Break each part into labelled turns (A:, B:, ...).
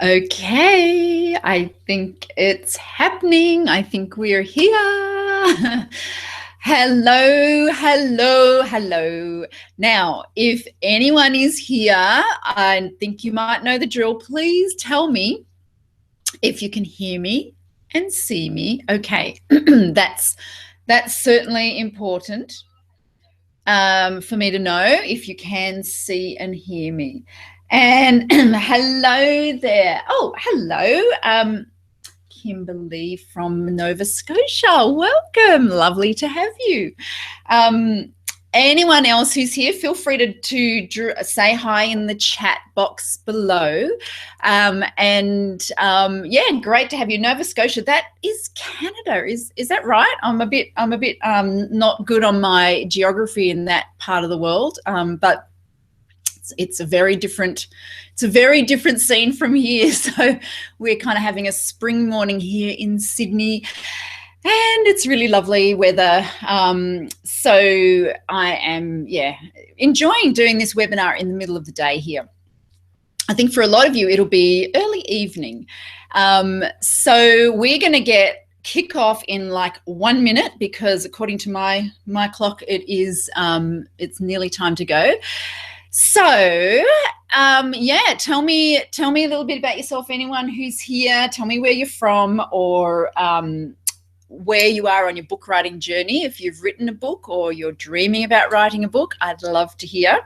A: Okay, I think it's happening. I think we're here. Hello, hello, hello. Now, if anyone is here, I think you might know the drill. Please tell me if you can hear me and see me. Okay, that's certainly important for me to know if you can see and hear me. And hello there. Oh, hello. Kimberly from Nova Scotia. Welcome. Lovely to have you. Anyone else who's here, feel free to say hi in the chat box below. Yeah, great to have you. Nova Scotia, that is Canada. Is that right? I'm a bit not good on my geography in that part of the world, but it's a very different scene from here. So we're kind of having a spring morning here in Sydney, and it's really lovely weather. So I am, enjoying doing this webinar in the middle of the day here. I think for a lot of you, it'll be early evening. So we're going to kick off in like 1 minute, because according to my clock, it's nearly time to go. So tell me a little bit about yourself. Anyone who's here, tell me where you're from, or where you are on your book writing journey. If you've written a book or you're dreaming about writing a book, I'd love to hear.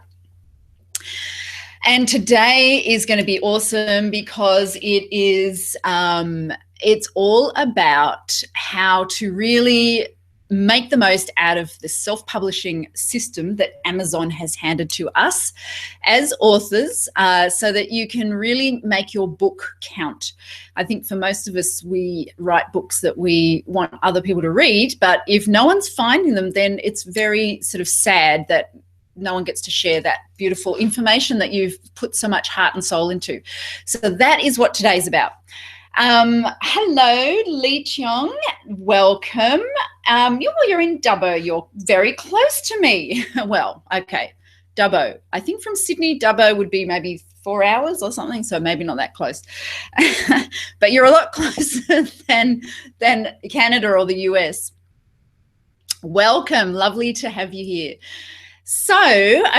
A: And today is going to be awesome, because it's all about how to really make the most out of the self-publishing system that Amazon has handed to us as authors, so that you can really make your book count. I think for most of us, we write books that we want other people to read, but if no one's finding them, then it's very sort of sad that no one gets to share that beautiful information that you've put so much heart and soul into. So that is what today's about. Hello, Lee Cheong. Welcome. You're in Dubbo. You're very close to me. Well, okay, Dubbo. I think from Sydney, Dubbo would be maybe 4 hours or something, so maybe not that close. But you're a lot closer than Canada or the US. Welcome. Lovely to have you here. So,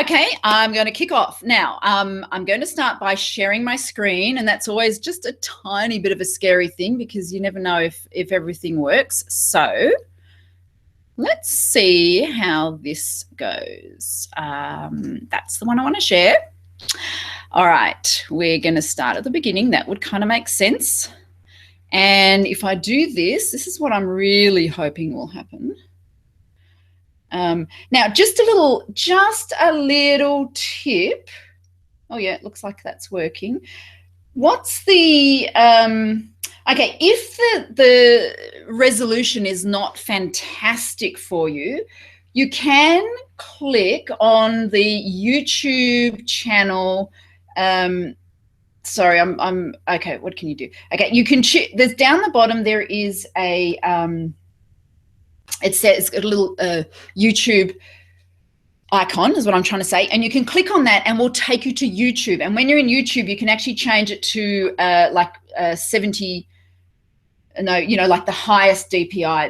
A: okay, I'm going to kick off. Now, I'm going to start by sharing my screen, and that's always just a tiny bit of a scary thing, because you never know if everything works. So let's see how this goes. That's the one I want to share. All right, we're going to start at the beginning. That would kind of make sense. And if I do this is what I'm really hoping will happen. Now, just a little tip. Oh yeah, it looks like that's working. What's the okay, if the resolution is not fantastic for you, you can click on the YouTube channel. Sorry, I'm okay. What can you do? Okay, you can choose. There's down the bottom, there is a it says it's got a little YouTube icon, is what I'm trying to say, and you can click on that and we'll take you to YouTube. And when you're in YouTube, you can actually change it to 70, like the highest DPI.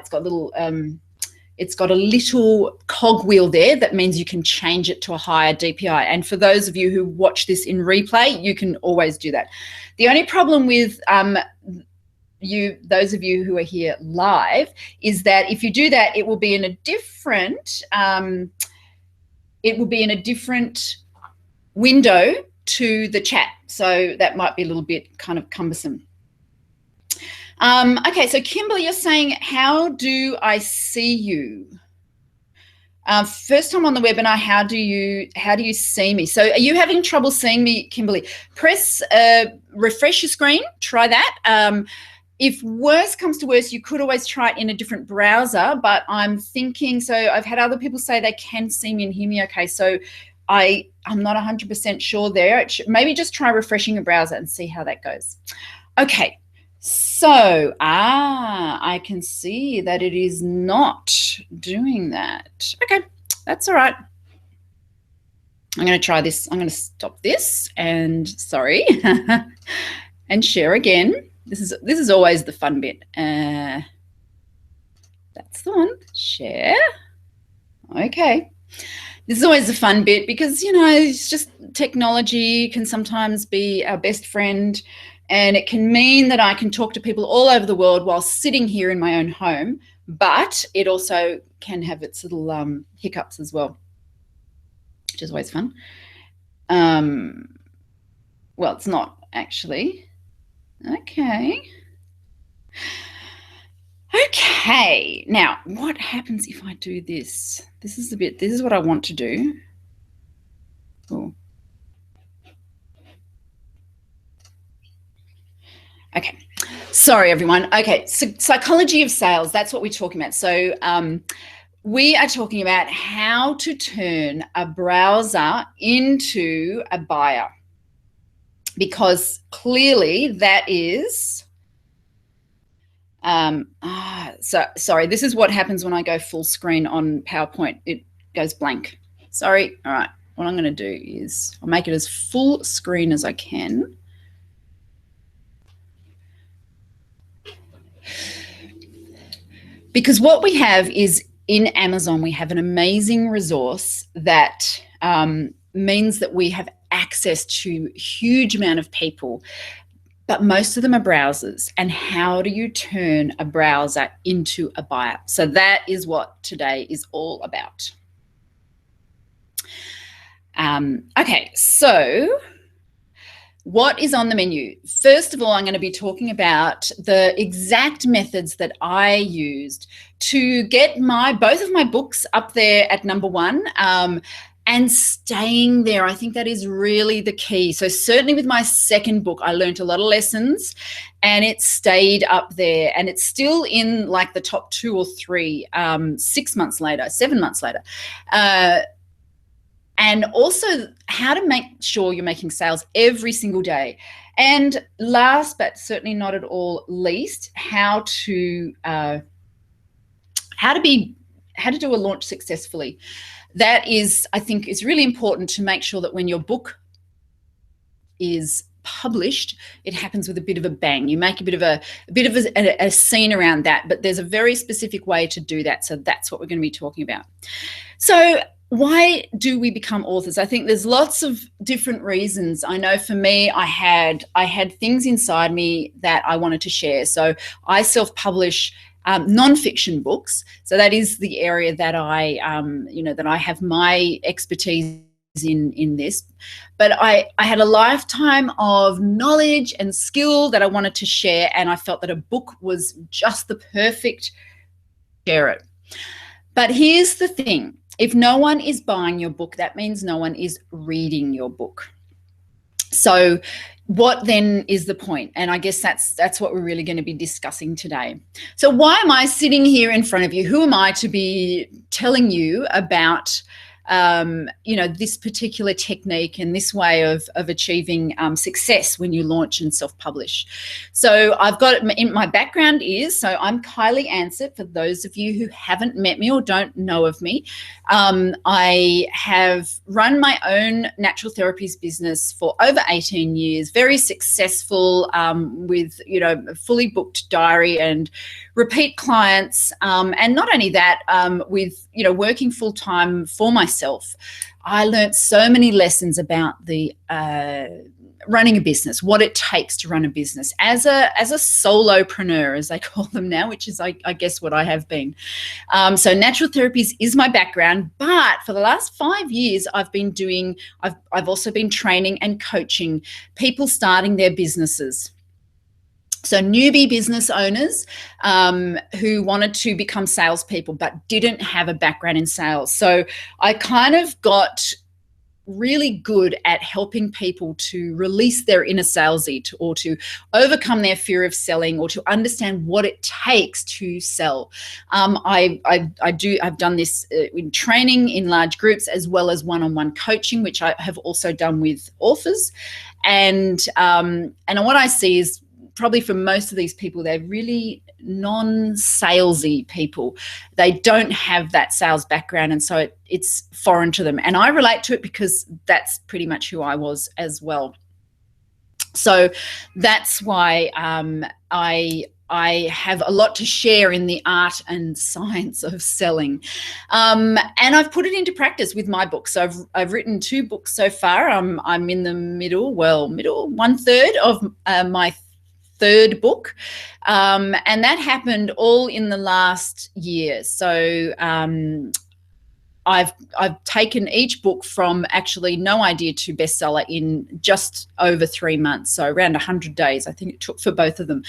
A: It's got a little cogwheel there that means you can change it to a higher DPI. And for those of you who watch this in replay, you can always do that. The only problem with those of you who are here live, is that if you do that, it will be in a different window to the chat. So that might be a little bit kind of cumbersome. Okay, so Kimberly, you're saying, how do I see you? First time on the webinar, how do you see me? So are you having trouble seeing me, Kimberly? Press refresh your screen, try that. If worse comes to worse, you could always try it in a different browser, but I'm thinking, so I've had other people say they can see me and hear me okay, so I'm not 100% sure there. Maybe just try refreshing your browser and see how that goes. Okay, so, I can see that it is not doing that. Okay, That's all right. I'm going to try this. I'm going to stop this and sorry, and share again. This is always the fun bit. That's the one. Share. Okay. This is always the fun bit because, you know, it's just technology can sometimes be our best friend, and it can mean that I can talk to people all over the world while sitting here in my own home, but it also can have its little hiccups as well, which is always fun. Well, it's not actually. Okay. Okay, now what happens if I do this? This is what I want to do. Ooh. Okay, sorry everyone. Okay, so psychology of sales, that's what we're talking about. So we are talking about how to turn a browser into a buyer, because clearly that is sorry, this is what happens when I go full screen on PowerPoint. It goes blank. Sorry. All right, what I'm going to do is I'll make it as full screen as I can. Because what we have is, in Amazon, we have an amazing resource that means that we have access to a huge amount of people, but most of them are browsers. And how do you turn a browser into a buyer? So that is what today is all about. Okay, so what is on the menu? First of all, I'm going to be talking about the exact methods that I used to get both of my books up there at #1. And staying there. I think that is really the key. So certainly with my second book, I learned a lot of lessons and it stayed up there, and it's still in like the top 2 or 3 6 months later, 7 months later. And also how to make sure you're making sales every single day. And last but certainly not at all least, how to do a launch successfully. That is, I think, is really important to make sure that when your book is published, it happens with a bit of a bang. You make a bit of a scene around that, but there's a very specific way to do that. So that's what we're going to be talking about. So why do we become authors? I think there's lots of different reasons. I know for me, I had things inside me that I wanted to share. So I self-publish non-fiction books. So that is the area that I have my expertise in this. But I had a lifetime of knowledge and skill that I wanted to share, and I felt that a book was just the perfect share it. But here's the thing. If no one is buying your book, that means no one is reading your book. So what then is the point? And I guess that's what we're really going to be discussing today. So why am I sitting here in front of you? Who am I to be telling you about this particular technique and this way of achieving success when you launch and self-publish? So I've got in my background so I'm Kylie Ansett, for those of you who haven't met me or don't know of me. I have run my own natural therapies business for over 18 years, very successful, with a fully booked diary and repeat clients, and not only that, with working full-time for myself. I learned so many lessons about the running a business, what it takes to run a business as a solopreneur, as they call them now, which is I guess what I have been. So natural therapies is my background, but for the last 5 years I've also been training and coaching people starting their businesses. So newbie business owners who wanted to become salespeople but didn't have a background in sales. So I kind of got really good at helping people to release their inner salesy, or to overcome their fear of selling, or to understand what it takes to sell. I've done this in training in large groups, as well as one-on-one coaching, which I have also done with authors. And what I see is probably for most of these people, they're really non-salesy people. They don't have that sales background, and so it's foreign to them. And I relate to it because that's pretty much who I was as well. So that's why I have a lot to share in the art and science of selling. And I've put it into practice with my books. So I've written 2 books so far. I'm in the middle, 1/3 of my 3rd book. And that happened all in the last year. So I've taken each book from actually no idea to bestseller in just over 3 months, so around 100 days I think it took for both of them.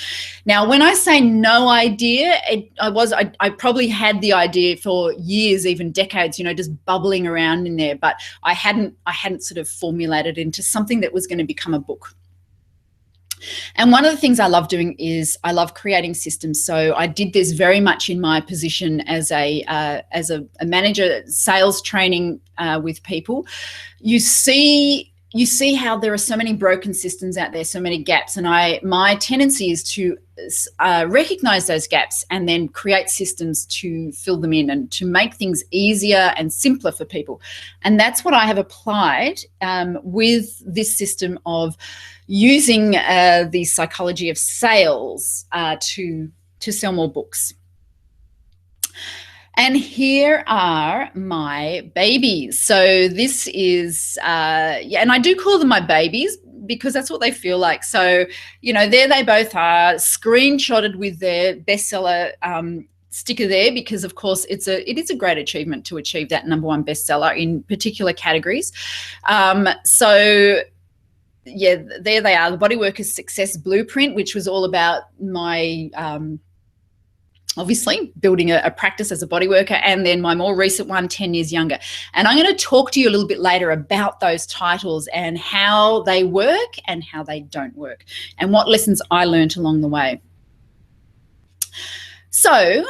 A: Now, when I say no idea, I probably had the idea for years, even decades, just bubbling around in there, but I hadn't sort of formulated into something that was going to become a book. And one of the things I love doing is I love creating systems. So I did this very much in my position as a manager, sales training with people. You see how there are so many broken systems out there, so many gaps. And my tendency is to recognize those gaps and then create systems to fill them in and to make things easier and simpler for people. And that's what I have applied with this system of using the psychology of sales to sell more books. And here are my babies. So this is, and I do call them my babies because that's what they feel like. So, there they both are, screenshotted with their bestseller sticker there, because of course it is a great achievement to achieve that #1 bestseller in particular categories. So yeah, there they are, the Bodyworkers Success Blueprint, which was all about my obviously building a practice as a bodyworker, and then my more recent one, 10 Years Younger. And I'm going to talk to you a little bit later about those titles and how they work and how they don't work and what lessons I learned along the way. So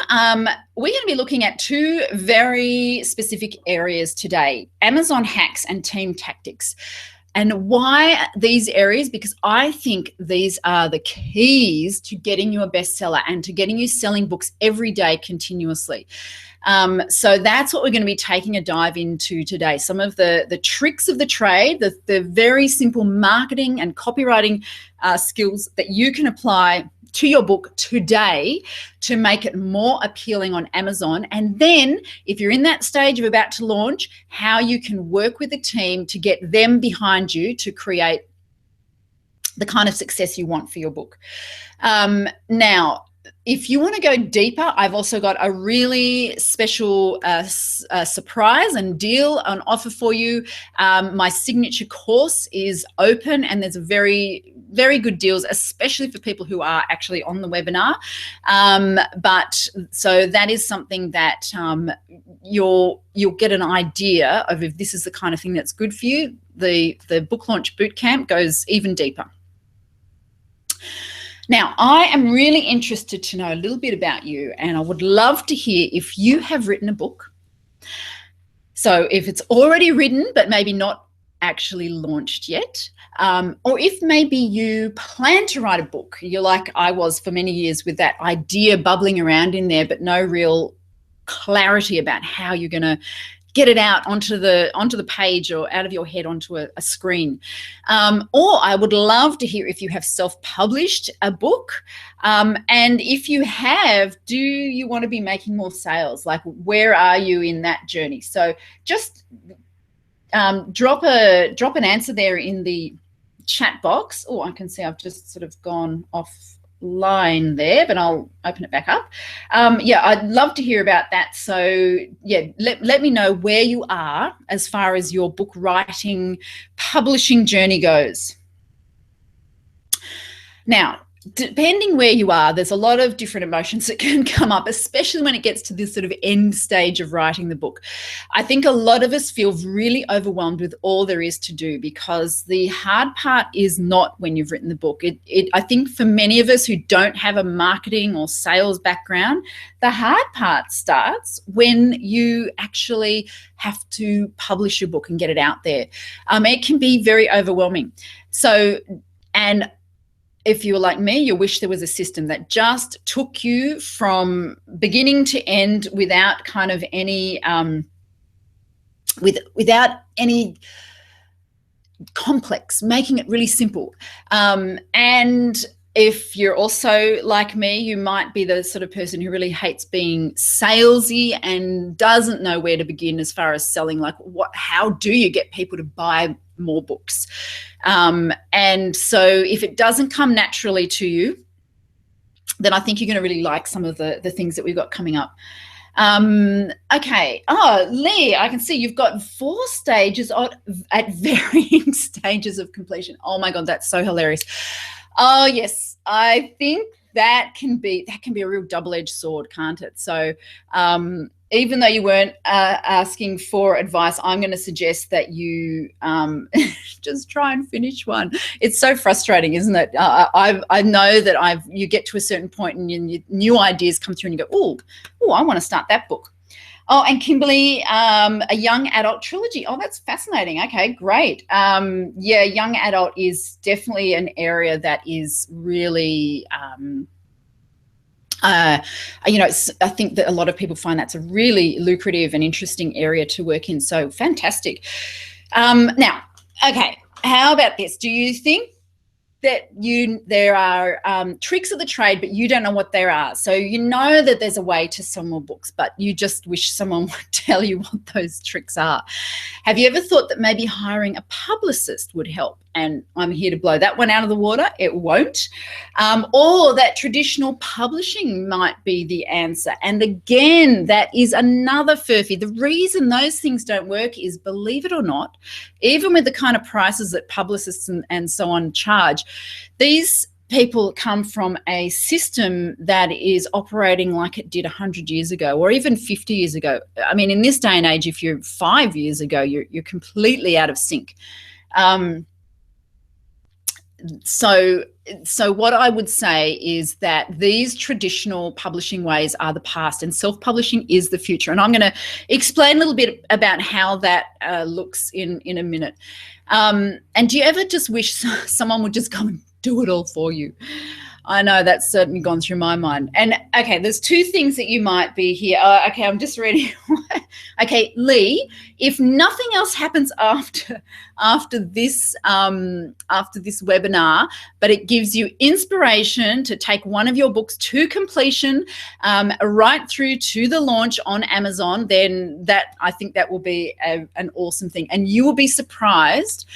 A: we're going to be looking at 2 very specific areas today: Amazon hacks and team tactics. And why these areas? Because I think these are the keys to getting you a bestseller and to getting you selling books every day continuously. So that's what we're going to be taking a dive into today. Some of the tricks of the trade, the very simple marketing and copywriting skills that you can apply to your book today to make it more appealing on Amazon. And then if you're in that stage of about to launch, how you can work with the team to get them behind you to create the kind of success you want for your book. Now, if you want to go deeper, I've also got a really special surprise and deal on offer for you. My signature course is open, and there's a very, very good deals, especially for people who are actually on the webinar. But so that is something that you'll get an idea of if this is the kind of thing that's good for you. The Book Launch Bootcamp goes even deeper. Now, I am really interested to know a little bit about you, and I would love to hear if you have written a book. So if it's already written but maybe not actually launched yet, or if maybe you plan to write a book, you're like I was for many years with that idea bubbling around in there but no real clarity about how you're going to get it out onto the page or out of your head onto a screen. Or I would love to hear if you have self-published a book, and if you have, do you want to be making more sales? Like, where are you in that journey? So just drop an answer there in the chat box. Oh, I can see I've just sort of gone offline there, but I'll open it back up. Yeah, I'd love to hear about that. So yeah, let me know where you are as far as your book writing, publishing journey goes. Now, depending where you are, there's a lot of different emotions that can come up, especially when it gets to this sort of end stage of writing the book. I think a lot of us feel really overwhelmed with all there is to do, because the hard part is not when you've written the book. I think for many of us who don't have a marketing or sales background, the hard part starts when you actually have to publish your book and get it out there. It can be very overwhelming. So, and if you were like me, you wish there was a system that just took you from beginning to end without kind of any without any complex, making it really simple. And if you're also like me, you might be the sort of person who really hates being salesy and doesn't know where to begin as far as selling. Like, how do you get people to buy more books? And so if it doesn't come naturally to you, then I think you're going to really like some of the things that we've got coming up. Okay. Oh, Lee, I can see you've got 4 stages at varying stages of completion. Oh my God, that's so hilarious. Oh yes, I think that can be a real double-edged sword, can't it? So even though you weren't asking for advice, I'm going to suggest that you just try and finish one. It's so frustrating, isn't it? I know that you get to a certain point and new ideas come through and you go, oh, I want to start that book. Oh, and Kimberly, a young adult trilogy. Oh, that's fascinating. Okay, great. Yeah, young adult is definitely an area that is really I think that a lot of people find that's a really lucrative and interesting area to work in. So fantastic. Now, okay, how about this? Do you think that there are tricks of the trade, but you don't know what there are? So you know that there's a way to sell more books, but you just wish someone would tell you what those tricks are. Have you ever thought that maybe hiring a publicist would help? And I'm here to blow that one out of the water. It won't. Or that traditional publishing might be the answer. And again, that is another furphy. The reason those things don't work is, believe it or not, even with the kind of prices that publicists and so on charge, these people come from a system that is operating like it did 100 years ago or even 50 years ago. I mean, in this day and age, if you're 5 years ago, you're completely out of sync. So what I would say is that these traditional publishing ways are the past and self-publishing is the future. And I'm going to explain a little bit about how that looks in a minute. And do you ever just wish someone would just come and do it all for you? I know that's certainly gone through my mind. And okay, there's 2 things that you might be here. Okay, I'm just reading. Okay, Lee, if nothing else happens after this webinar, but it gives you inspiration to take one of your books to completion, right through to the launch on Amazon, then I think that will be an awesome thing. And you will be surprised.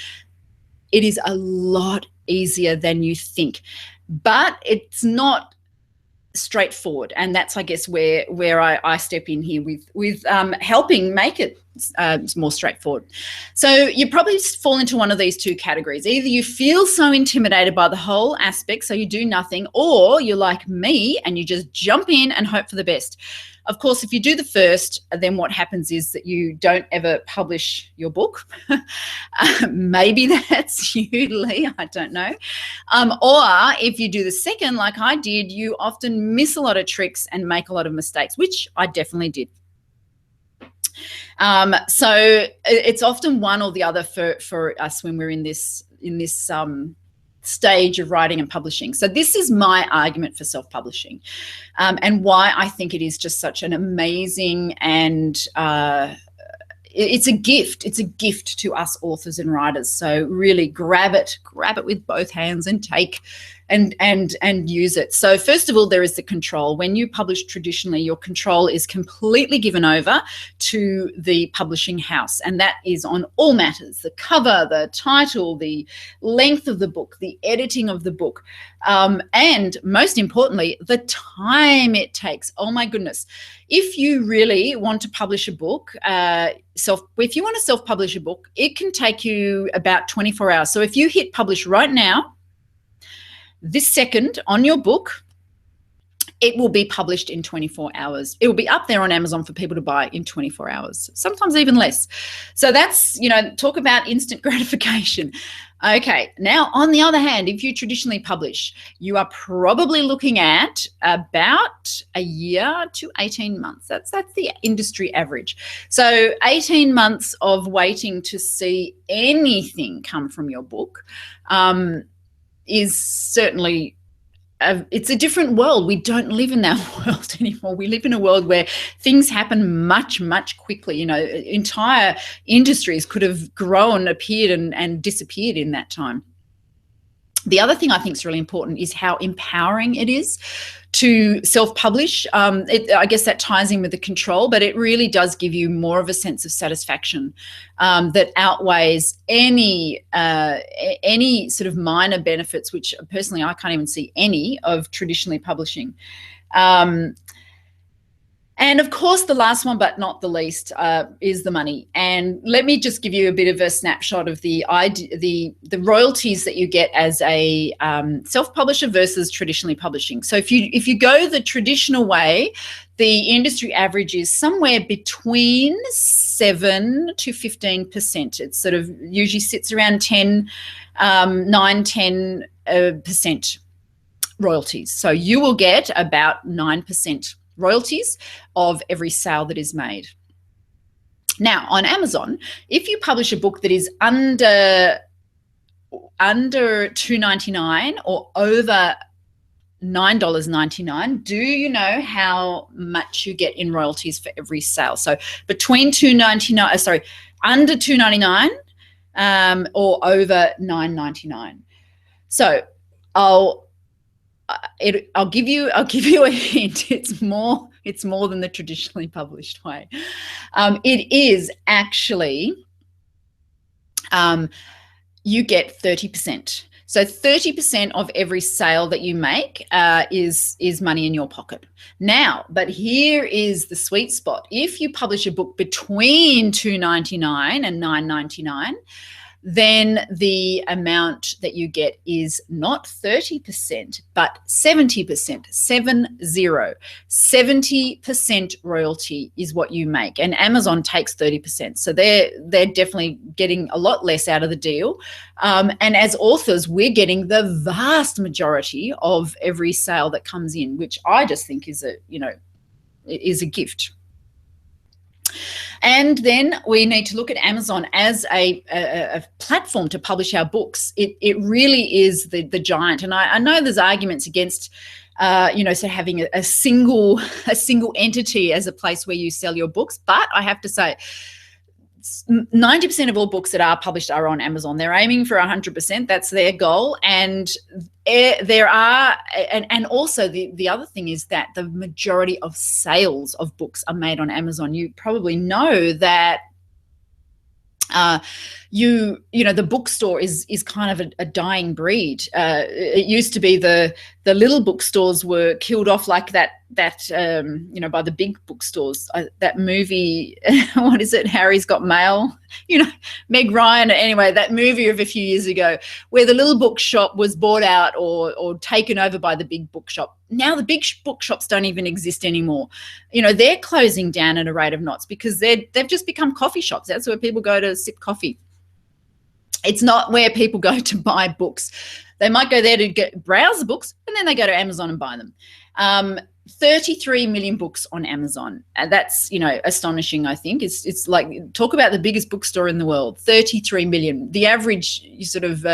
A: It is a lot easier than you think. But it's not straightforward, and that's, I guess, where I step in here with helping make it more straightforward. So you probably fall into one of these 2 categories. Either you feel so intimidated by the whole aspect, so you do nothing, or you're like me and you just jump in and hope for the best. Of course, if you do the first, then what happens is that you don't ever publish your book. Maybe that's you, Lee, I don't know. Or if you do the second, like I did, you often miss a lot of tricks and make a lot of mistakes, which I definitely did. So it's often one or the other for us when we're in this stage of writing and publishing. So this is my argument for self-publishing, and why I think it is just such an amazing and it's a gift. It's a gift to us authors and writers. So really grab it with both hands and take and use it. So first of all, there is the control. When you publish traditionally, your control is completely given over to the publishing house, and that is on all matters: the cover, the title, the length of the book, the editing of the book, and most importantly, the time it takes. Oh my goodness. If you really want to publish a book, if you want to self-publish a book, it can take you about 24 hours. So if you hit publish right now, this second on your book, it will be published in 24 hours. It will be up there on Amazon for people to buy in 24 hours, sometimes even less. So that's, talk about instant gratification. Okay, now on the other hand, if you traditionally publish, you are probably looking at about a year to 18 months. That's the industry average. So 18 months of waiting to see anything come from your book. is certainly it's a different world. We don't live in that world anymore. We live in a world where things happen much, much quickly. You know, entire industries could have grown, appeared, and disappeared in that time. The other thing I think is really important is how empowering it is to self-publish. I guess that ties in with the control, but it really does give you more of a sense of satisfaction that outweighs any sort of minor benefits, which personally I can't even see any of traditionally publishing. And of course, the last one, but not the least, is the money. And let me just give you a bit of a snapshot of the royalties that you get as a self-publisher versus traditionally publishing. So if you go the traditional way, the industry average is somewhere between 7 to 15%. It sort of usually sits around 9-10% royalties. So you will get about 9% royalties of every sale that is made. Now, on Amazon, if you publish a book that is under $2.99 or over $9.99, do you know how much you get in royalties for every sale? So between under $2.99 or over $9.99. So I'll give you a hint. It's more than the traditionally published way. It is actually you get 30%. So 30% of every sale that you make is money in your pocket. Now, but here is the sweet spot. If you publish a book between $2.99 and $9.99, then the amount that you get is not 30%, but 70%, 70% royalty is what you make. And Amazon takes 30%. So they're definitely getting a lot less out of the deal. And as authors, we're getting the vast majority of every sale that comes in, which I just think is a gift. And then we need to look at Amazon as a platform to publish our books. It really is the giant. And I know there's arguments against, so having a single entity as a place where you sell your books. But I have to say, 90% of all books that are published are on Amazon. They're aiming for 100%. That's their goal. And there are, and also the other thing is that the majority of sales of books are made on Amazon. You probably know that the bookstore is kind of a dying breed. It used to be the little bookstores were killed off like that by the big bookstores. That movie, what is it? Harry's Got Mail. Meg Ryan. Anyway, that movie of a few years ago, where the little bookshop was bought out or taken over by the big bookshop. Now the big bookshops don't even exist anymore. They're closing down at a rate of knots because they've just become coffee shops. That's where people go to sip coffee. It's not where people go to buy books. They might go there to browse the books, and then they go to Amazon and buy them. 33 million books on Amazon. That's, astonishing, I think. It's like, talk about the biggest bookstore in the world, 33 million. The average sort of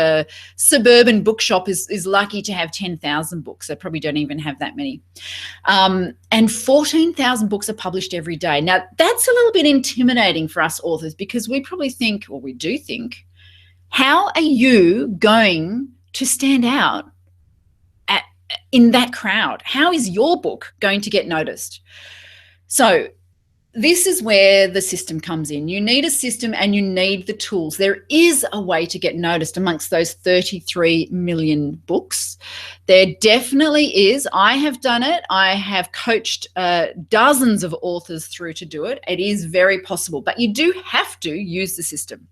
A: suburban bookshop is lucky to have 10,000 books. They probably don't even have that many. And 14,000 books are published every day. Now, that's a little bit intimidating for us authors because we probably think, or we do think, how are you going to stand out in that crowd? How is your book going to get noticed? So this is where the system comes in. You need a system and you need the tools. There is a way to get noticed amongst those 33 million books. There definitely is. I have done it. I have coached dozens of authors through to do it. It is very possible, but you do have to use the system.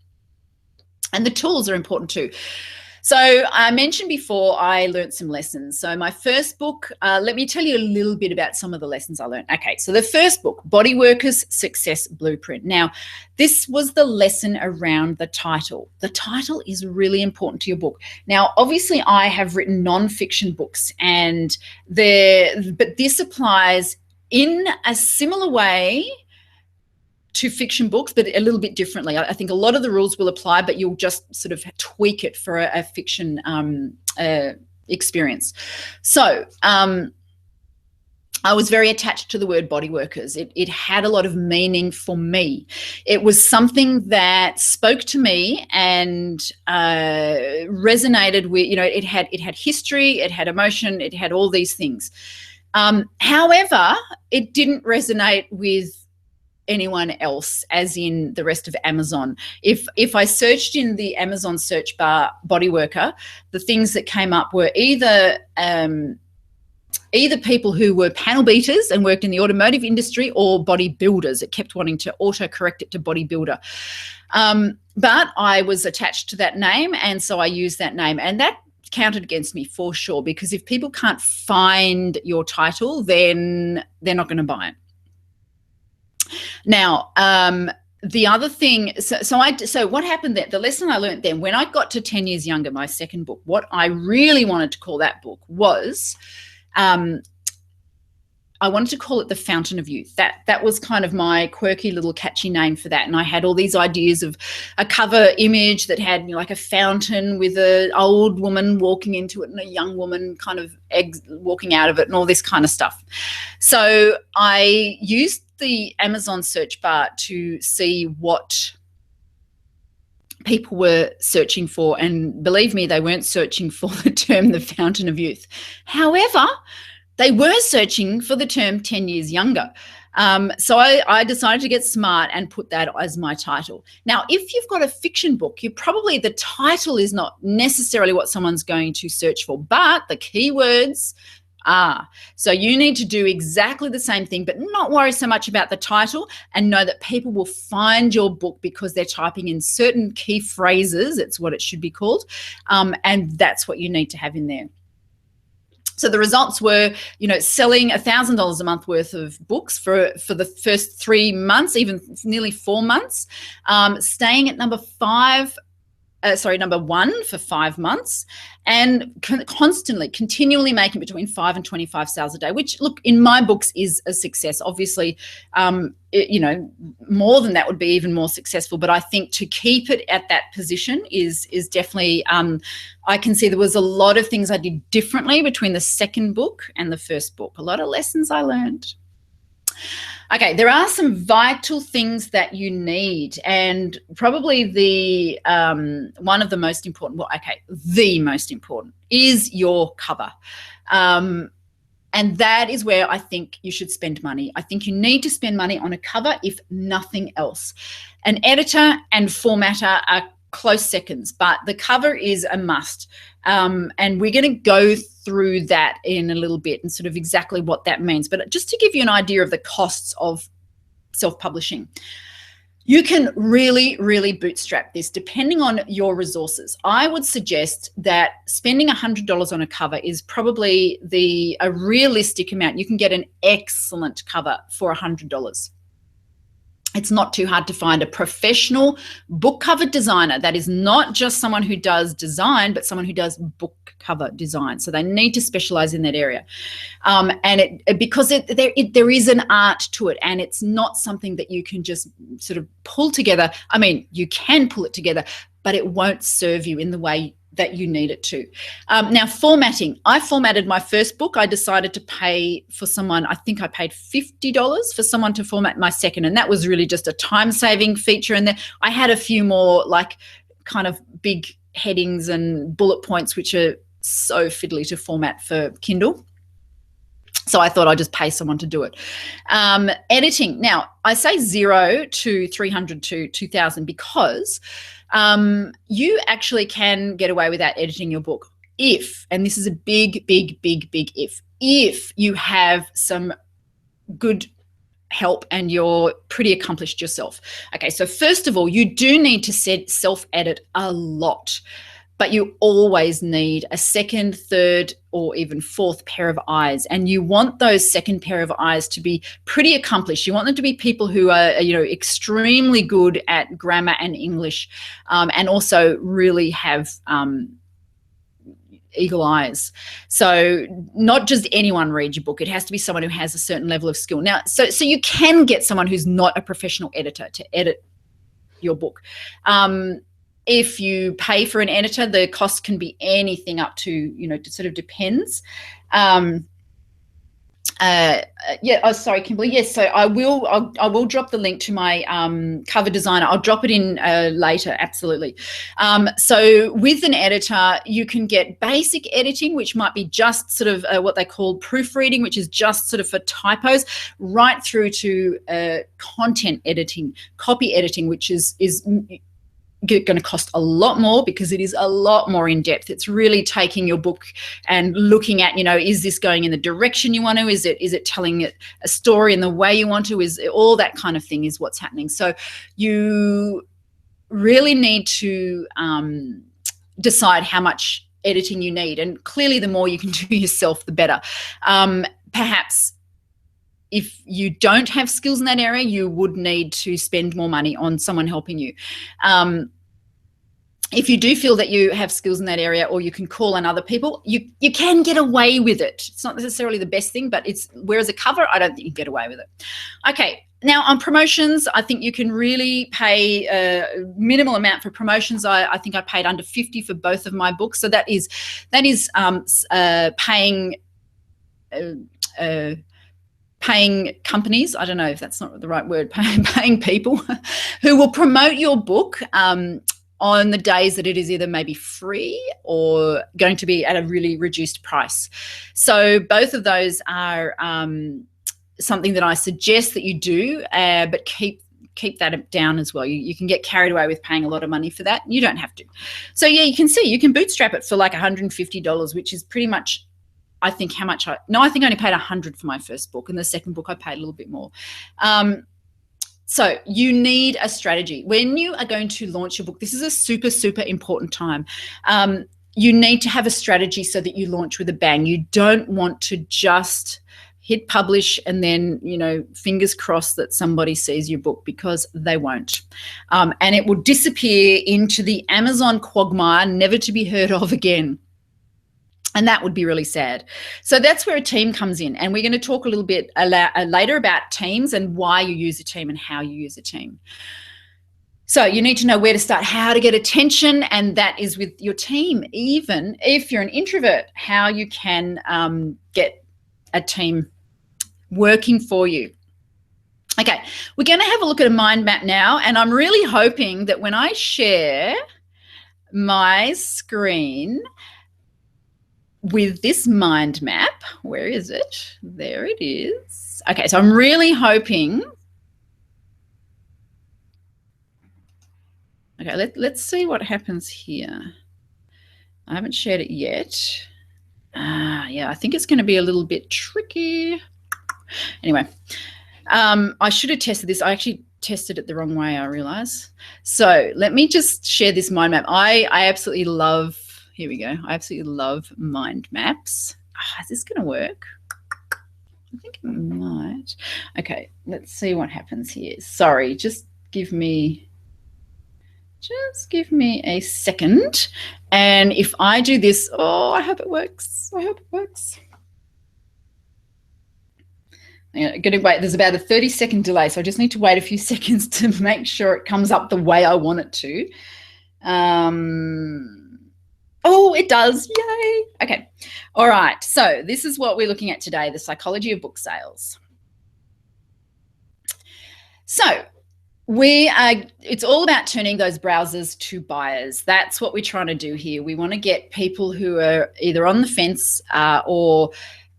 A: And the tools are important too. So I mentioned before I learned some lessons. So my first book, let me tell you a little bit about some of the lessons I learned. Okay, so the first book, Body Workers Success Blueprint. Now, this was the lesson around the title. The title is really important to your book. Now, obviously, I have written non-fiction books, but this applies in a similar way to fiction books, but a little bit differently. I think a lot of the rules will apply, but you'll just sort of tweak it for a fiction experience. So I was very attached to the word body workers. It had a lot of meaning for me. It was something that spoke to me and resonated with, it had history, it had emotion, it had all these things. However, it didn't resonate with anyone else, as in the rest of Amazon. If I searched in the Amazon search bar body worker, the things that came up were either people who were panel beaters and worked in the automotive industry, or bodybuilders. It kept wanting to auto-correct it to bodybuilder. But I was attached to that name, and so I used that name. And that counted against me for sure, because if people can't find your title, then they're not going to buy it. Now, the other thing, so what happened there, the lesson I learned then, when I got to 10 Years Younger, my second book, what I really wanted to call that book was, I wanted to call it The Fountain of Youth. That was kind of my quirky little catchy name for that. And I had all these ideas of a cover image that had like a fountain with an old woman walking into it and a young woman kind of walking out of it and all this kind of stuff. So I used the Amazon search bar to see what people were searching for, and believe me, they weren't searching for the term The Fountain of Youth. However, they were searching for the term 10 years younger. So I decided to get smart and put that as my title. Now, if you've got a fiction book, the title is not necessarily what someone's going to search for, but the keywords are. So you need to do exactly the same thing, but not worry so much about the title, and know that people will find your book because they're typing in certain key phrases. It's what it should be called. And that's what you need to have in there. So the results were, selling $1,000 a month worth of books for the first 3 months, even nearly 4 months, staying at number one for 5 months, and continually making between 5 and 25 sales a day, which, look, in my books is a success. Obviously, more than that would be even more successful. But I think to keep it at that position is definitely, I can see there was a lot of things I did differently between the second book and the first book. A lot of lessons I learned. Okay, there are some vital things that you need, and probably the one of the most important, the most important is your cover. And that is where I think you should spend money. I think you need to spend money on a cover, if nothing else. An editor and formatter are close seconds, but the cover is a must. And we're going to go through that in a little bit and sort of exactly what that means. But just to give you an idea of the costs of self-publishing, you can really, really bootstrap this depending on your resources. I would suggest that spending $100 on a cover is probably a realistic amount. You can get an excellent cover for $100. It's not too hard to find a professional book cover designer that is not just someone who does design, but someone who does book cover design. So they need to specialize in that area. And because there is an art to it, and it's not something that you can just sort of pull together. I mean, you can pull it together, but it won't serve you in the way that you need it to. Now, formatting. I formatted my first book. I decided to pay for someone, I think I paid $50 for someone to format my second, and that was really just a time-saving feature. And then I had a few more like kind of big headings and bullet points, which are so fiddly to format for Kindle. So I thought I'd just pay someone to do it. Editing. Now, I say 0 to 300 to 2,000 because you actually can get away without editing your book if, and this is a big if you have some good help and you're pretty accomplished yourself. Okay, so first of all, you do need to self-edit a lot, but you always need a second, third, or even fourth pair of eyes. And you want those second pair of eyes to be pretty accomplished. You want them to be people who are, extremely good at grammar and English, and also really have eagle eyes. So not just anyone reads your book. It has to be someone who has a certain level of skill. Now, so you can get someone who's not a professional editor to edit your book. If you pay for an editor, the cost can be anything up to, it sort of depends. Sorry, Kimberly. Yes, so I will drop the link to my cover designer. I'll drop it in later, absolutely. So with an editor, you can get basic editing, which might be just sort of what they call proofreading, which is just sort of for typos, right through to content editing, copy editing, which is going to cost a lot more because it is a lot more in depth. It's really taking your book and looking at, is this going in the direction you want to? Is it telling it a story in the way you want to? Is all that kind of thing is what's happening. So you really need to decide how much editing you need. And clearly the more you can do yourself, the better. Perhaps if you don't have skills in that area, you would need to spend more money on someone helping you. If you do feel that you have skills in that area, or you can call on other people, you can get away with it. It's not necessarily the best thing, but whereas a cover, I don't think you can get away with it. Okay, now on promotions, I think you can really pay a minimal amount for promotions. I think I paid under $50 for both of my books. So that is paying companies, I don't know if that's not the right word, paying people who will promote your book on the days that it is either maybe free or going to be at a really reduced price. So both of those are something that I suggest that you do, but keep that down as well. You can get carried away with paying a lot of money for that. You don't have to. So yeah, you can see you can bootstrap it for like $150, which is pretty much, I think how much I think I only paid $100 for my first book, and the second book I paid a little bit more. So you need a strategy. When you are going to launch your book, this is a super, super important time. You need to have a strategy so that you launch with a bang. You don't want to just hit publish and then, fingers crossed that somebody sees your book, because they won't. And it will disappear into the Amazon quagmire, never to be heard of again. And that would be really sad. So that's where a team comes in. And we're going to talk a little bit later about teams and why you use a team and how you use a team. So you need to know where to start, how to get attention, and that is with your team. Even if you're an introvert, how you can get a team working for you. Okay, we're going to have a look at a mind map now. And I'm really hoping that when I share my screen with this mind map, where is it? There it is. Okay, so I'm really hoping. Okay, let's see what happens here. I haven't shared it yet. Yeah, I think it's going to be a little bit tricky. Anyway, I should have tested this. I actually tested it the wrong way, I realize. So let me just share this mind map. I absolutely love. Here we go. I absolutely love mind maps. Is this going to work? I think it might. Okay, let's see what happens here. Sorry, just give me a second. And if I do this, I hope it works. I hope it works. I'm going to wait. There's about a 30-second delay, so I just need to wait a few seconds to make sure it comes up the way I want it to. Oh, it does. Yay. Okay. All right. So this is what we're looking at today, the psychology of book sales. So it's all about turning those browsers to buyers. That's what we're trying to do here. We want to get people who are either on the fence or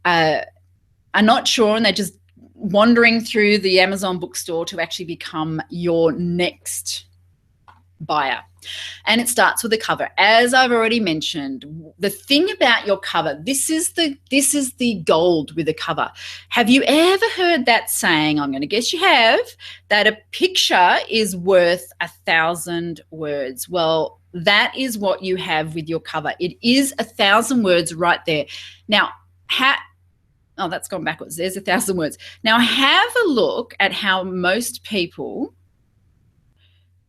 A: are not sure, and they're just wandering through the Amazon bookstore to actually become your next buyer. And it starts with the cover. As I've already mentioned, the thing about your cover, this is the gold with a cover. Have you ever heard that saying? I'm going to guess you have, that a picture is worth 1,000 words. Well, that is what you have with your cover. It is 1,000 words right there. Now, oh, that's gone backwards. There's 1,000 words. Now have a look at how most people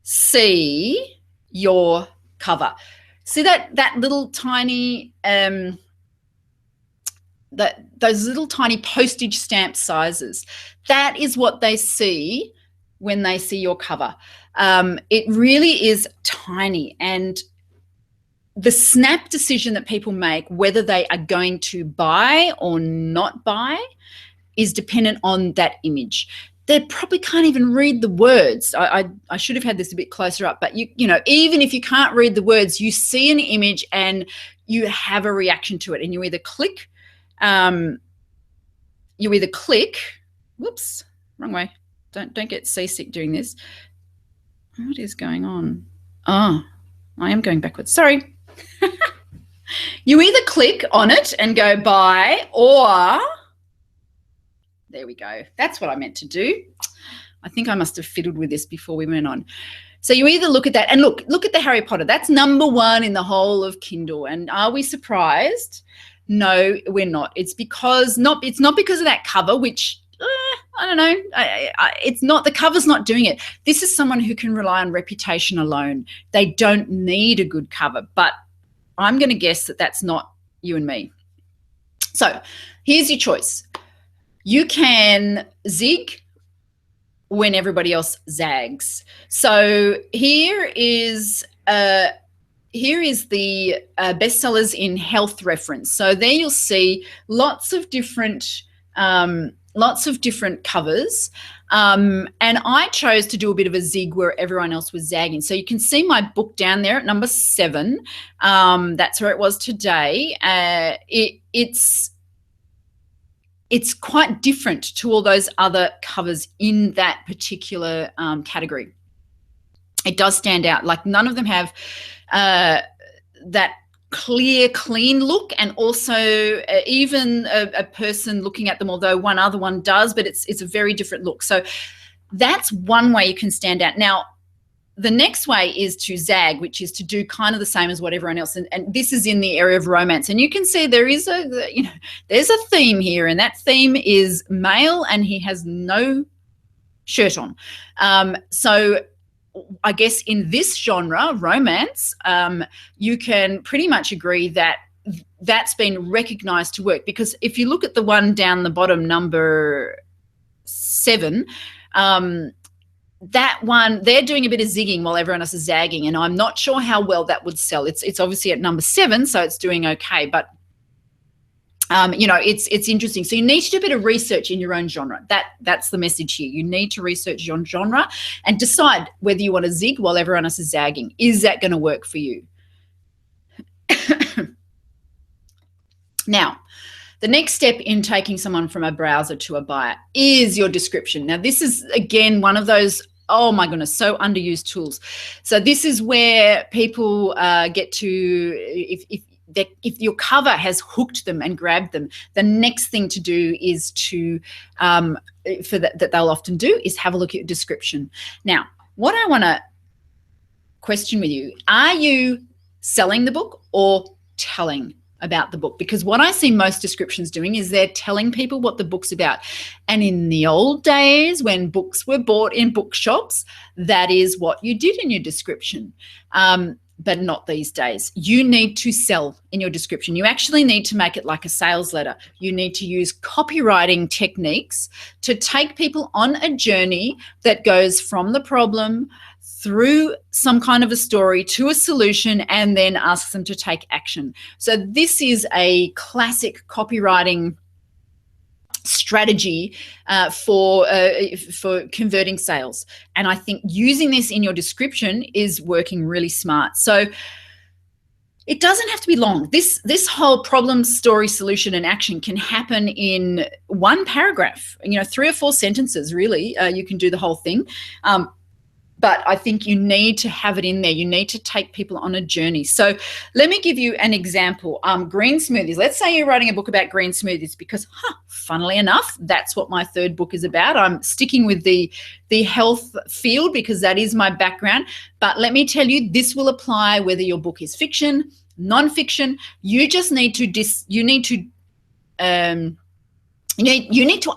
A: see your cover. see that little tiny those little tiny postage stamp sizes. That is what they see when they see your cover. It really is tiny, and the snap decision that people make whether they are going to buy or not buy is dependent on that image. They probably can't even read the words. I should have had this a bit closer up, but you know, even if you can't read the words, you see an image and you have a reaction to it, and you either click. Whoops, wrong way. Don't get seasick doing this. What is going on? Oh, I am going backwards. Sorry. You either click on it and go buy, or there we go. That's what I meant to do. I think I must have fiddled with this before we went on. So you either look at that, and look at the Harry Potter. That's #1 in the whole of Kindle. And are we surprised? No, we're not. It's not because of that cover, which I don't know. It's not, the cover's not doing it. This is someone who can rely on reputation alone. They don't need a good cover, but I'm going to guess that that's not you and me. So here's your choice. You can zig when everybody else zags. So here is the bestsellers in health reference. So there you'll see lots of different covers. And I chose to do a bit of a zig where everyone else was zagging. So you can see my book down there at #7. That's where it was today. It's quite different to all those other covers in that particular category. It does stand out. Like, none of them have that clear, clean look, and also even a person looking at them, although one other one does, but it's a very different look. So that's one way you can stand out. Now, the next way is to zag, which is to do kind of the same as what everyone else, and this is in the area of romance. And you can see there's a theme here, and that theme is male, and he has no shirt on. So I guess in this genre, romance, you can pretty much agree that that's been recognized to work, because if you look at the one down the bottom, #7, that one, they're doing a bit of zigging while everyone else is zagging, and I'm not sure how well that would sell. It's obviously at #7, so it's doing okay, but it's interesting. So you need to do a bit of research in your own genre. That's the message here. You need to research your genre and decide whether you want to zig while everyone else is zagging. Is that going to work for you? Now, the next step in taking someone from a browser to a buyer is your description. Now, this is, again, one of those, oh my goodness, so underused tools. So this is where people get to, if your cover has hooked them and grabbed them, the next thing to do is to, that they'll often do, is have a look at your description. Now, what I want to question with you, are you selling the book or telling about the book? Because what I see most descriptions doing is they're telling people what the book's about. And in the old days, when books were bought in bookshops, that is what you did in your description. But not these days. You need to sell in your description. You actually need to make it like a sales letter. You need to use copywriting techniques to take people on a journey that goes from the problem through some kind of a story to a solution, and then asks them to take action. So this is a classic copywriting strategy for converting sales. And I think using this in your description is working really smart. So it doesn't have to be long. This whole problem, story, solution, and action can happen in one paragraph, 3 or 4 sentences, really. You can do the whole thing. But I think you need to have it in there. You need to take people on a journey. So let me give you an example. Green smoothies. Let's say you're writing a book about green smoothies, because, funnily enough, that's what my 3rd book is about. I'm sticking with the health field because that is my background. But let me tell you, this will apply whether your book is fiction, non-fiction. You just need to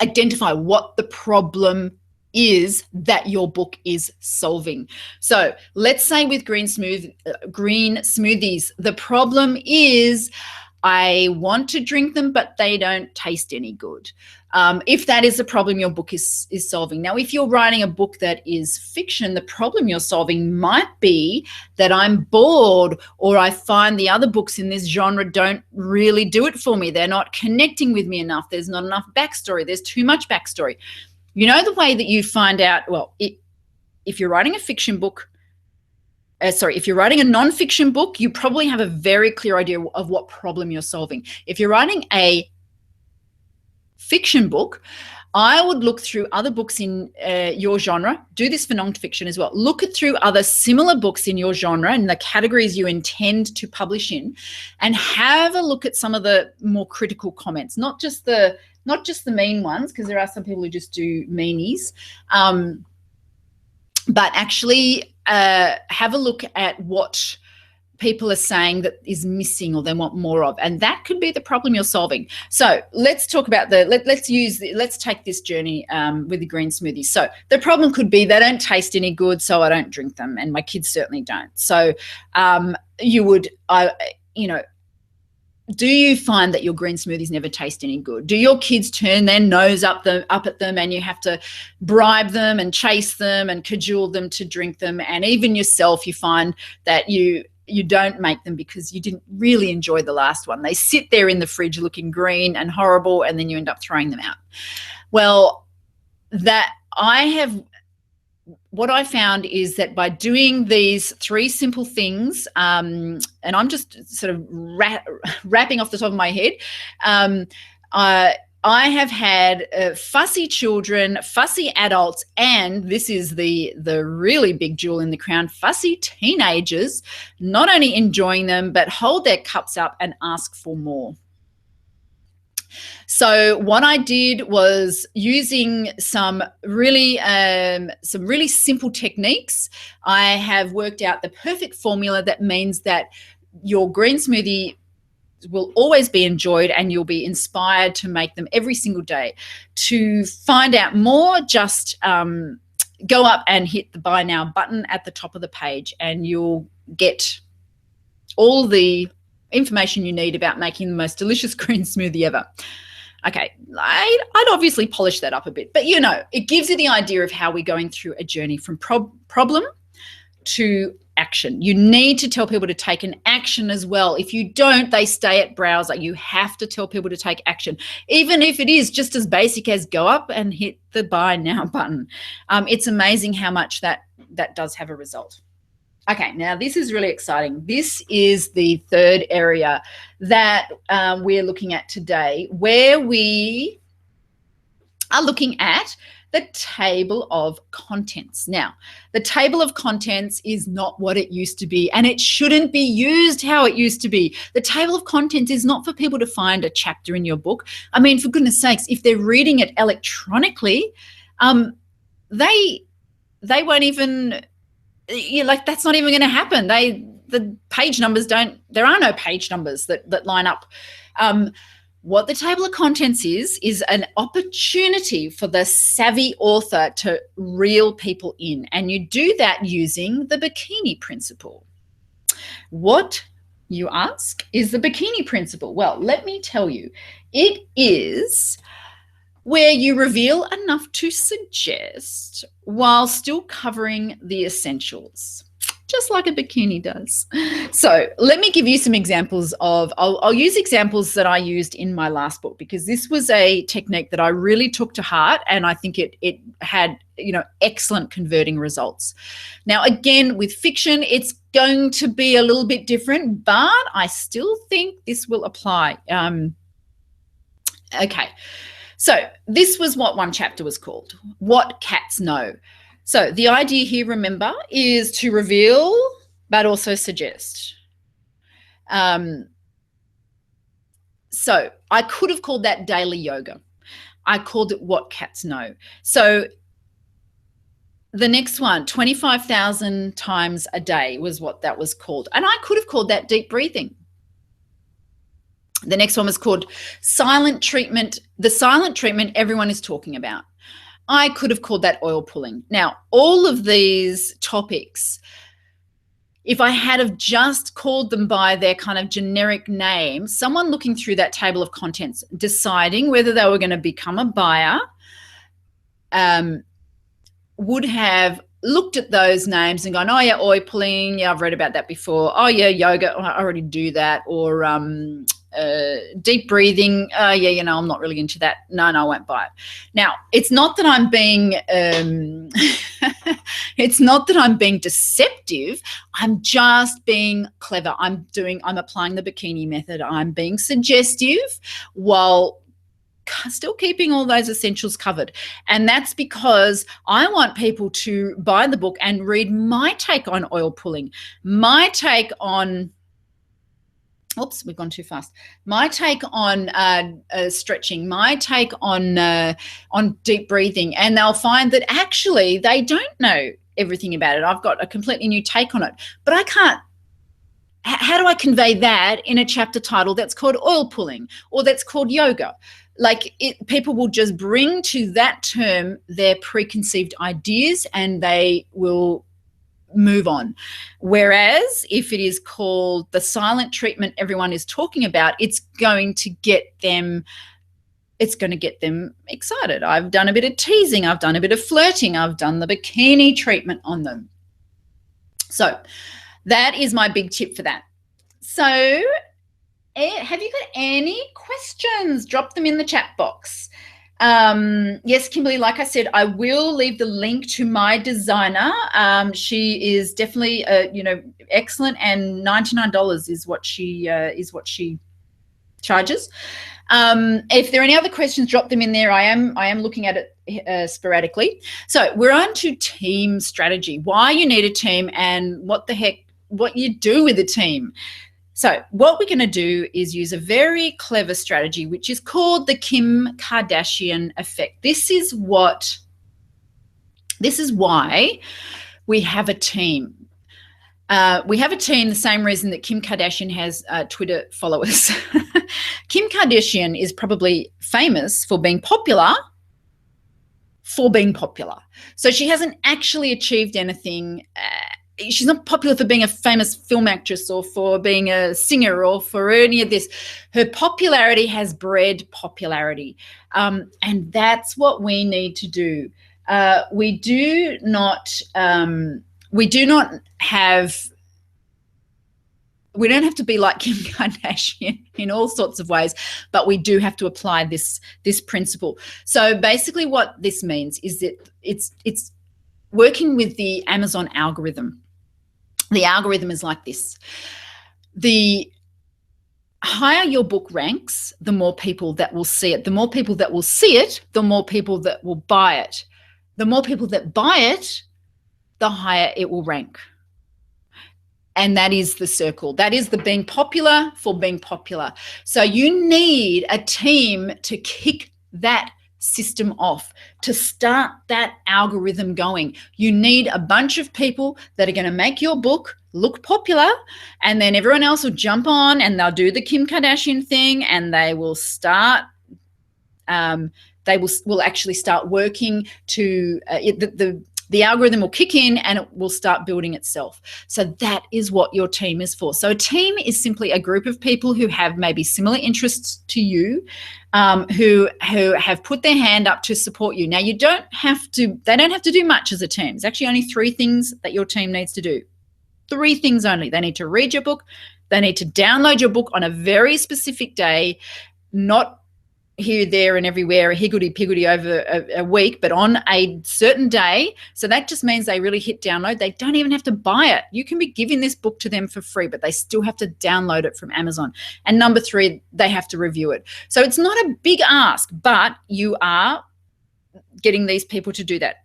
A: identify what the problem is that your book is solving. So let's say with green smoothies, the problem is I want to drink them, but they don't taste any good. If that is a problem your book is solving. Now, if you're writing a book that is fiction, the problem you're solving might be that I'm bored, or I find the other books in this genre don't really do it for me. They're not connecting with me enough. There's not enough backstory. There's too much backstory. You know, the way that you find out, well, if you're writing a fiction book, if you're writing a non-fiction book, you probably have a very clear idea of what problem you're solving. If you're writing a fiction book, I would look through other books in your genre. Do this for non-fiction as well. Look through other similar books in your genre and the categories you intend to publish in, and have a look at some of the more critical comments, not just the mean ones, because there are some people who just do meanies, but actually have a look at what people are saying that is missing or they want more of, and that could be the problem you're solving. So let's talk about let's take this journey with the green smoothies. So the problem could be they don't taste any good, so I don't drink them, and my kids certainly don't. So do you find that your green smoothies never taste any good? Do your kids turn their nose up at them, and you have to bribe them and chase them and cajole them to drink them? And even yourself, you find that you don't make them because you didn't really enjoy the last one. They sit there in the fridge looking green and horrible, and then you end up throwing them out. Well, what I found is that by doing these 3 simple things, and I'm just sort of wrapping off the top of my head, I have had fussy children, fussy adults, and this is the really big jewel in the crown, fussy teenagers, not only enjoying them, but hold their cups up and ask for more. So what I did was, using some really simple techniques, I have worked out the perfect formula that means that your green smoothie will always be enjoyed, and you'll be inspired to make them every single day. To find out more, just go up and hit the Buy Now button at the top of the page, and you'll get all the information you need about making the most delicious green smoothie ever. Okay, I'd obviously polish that up a bit, but it gives you the idea of how we're going through a journey from problem to action. You need to tell people to take an action as well. If you don't, they stay at browser. You have to tell people to take action, even if it is just as basic as go up and hit the Buy Now button. It's amazing how much that does have a result. Okay, now this is really exciting. This is the 3rd area that we're looking at today, where we are looking at the table of contents. Now, the table of contents is not what it used to be, and it shouldn't be used how it used to be. The table of contents is not for people to find a chapter in your book. I mean, for goodness sakes, if they're reading it electronically, they won't even... that's not even going to happen. The page numbers there are no page numbers that line up. What the table of contents is an opportunity for the savvy author to reel people in, and you do that using the bikini principle. What, you ask, is the bikini principle? Well, let me tell you. It is where you reveal enough to suggest while still covering the essentials, just like a bikini does. So let me give you some examples of, I'll use examples that I used in my last book, because this was a technique that I really took to heart, and I think it had, excellent converting results. Now, again, with fiction, it's going to be a little bit different, but I still think this will apply. Okay. So this was what one chapter was called, What Cats Know. So the idea here, remember, is to reveal but also suggest. So I could have called that daily yoga. I called it What Cats Know. So the next one, 25,000 times a day, was what that was called. And I could have called that deep breathing. The next one was called silent treatment, the silent treatment everyone is talking about. I could have called that oil pulling. Now, all of these topics, if I had have just called them by their kind of generic name, someone looking through that table of contents, deciding whether they were going to become a buyer, would have looked at those names and gone, oh yeah, oil pulling, yeah, I've read about that before. Oh yeah, yoga, I already do that. Or deep breathing, yeah, you know, I'm not really into that. No, I won't buy it. Now, it's not that I'm being it's not that I'm being deceptive. I'm just being clever. I'm applying the bikini method. I'm being suggestive while still keeping all those essentials covered. And that's because I want people to buy the book and read my take on oil pulling, my take on, oops, we've gone too fast, my take on stretching, my take on deep breathing, and they'll find that actually they don't know everything about it. I've got a completely new take on it, but I can't. How do I convey that in a chapter title that's called oil pulling or that's called yoga? Like, people will just bring to that term their preconceived ideas and they will move on. Whereas if it is called the silent treatment everyone is talking about, it's going to get them excited. I've done a bit of teasing, I've done a bit of flirting, I've done the bikini treatment on them. So that is my big tip for that. So have you got any questions? Drop them in the chat box. Yes, Kimberly, like I said, I will leave the link to my designer. She is definitely, excellent, and $99 is what she charges. If there are any other questions, drop them in there. I am looking at it sporadically. So we're on to team strategy, why you need a team and what you do with a team. So what we're going to do is use a very clever strategy, which is called the Kim Kardashian effect. This is why we have a team. We have a team the same reason that Kim Kardashian has Twitter followers. Kim Kardashian is probably famous for being popular. So she hasn't actually achieved anything. She's not popular for being a famous film actress or for being a singer or for any of this. Her popularity has bred popularity, and that's what we need to do. We do not have. We don't have to be like Kim Kardashian in all sorts of ways, but we do have to apply this principle. So basically what this means is that it's working with the Amazon algorithm. The algorithm is like this. The higher your book ranks, the more people that will see it. The more people that will see it, the more people that will buy it. The more people that buy it, the higher it will rank. And that is the circle. That is the being popular for being popular. So you need a team to kick that system off, to start that algorithm going. You need a bunch of people that are going to make your book look popular, and then everyone else will jump on and they'll do the Kim Kardashian thing, and they will start will actually start working to the algorithm will kick in and it will start building itself. So that is what your team is for. So a team is simply a group of people who have maybe similar interests to you, who have put their hand up to support you. Now, they don't have to do much as a team. There's actually only 3 things that your team needs to do. 3 things only. They need to read your book. They need to download your book on a very specific day, not here, there, and everywhere, higgledy-piggledy over a week, but on a certain day. So that just means they really hit download. They don't even have to buy it. You can be giving this book to them for free, but they still have to download it from Amazon. And number 3, they have to review it. So it's not a big ask, but you are getting these people to do that.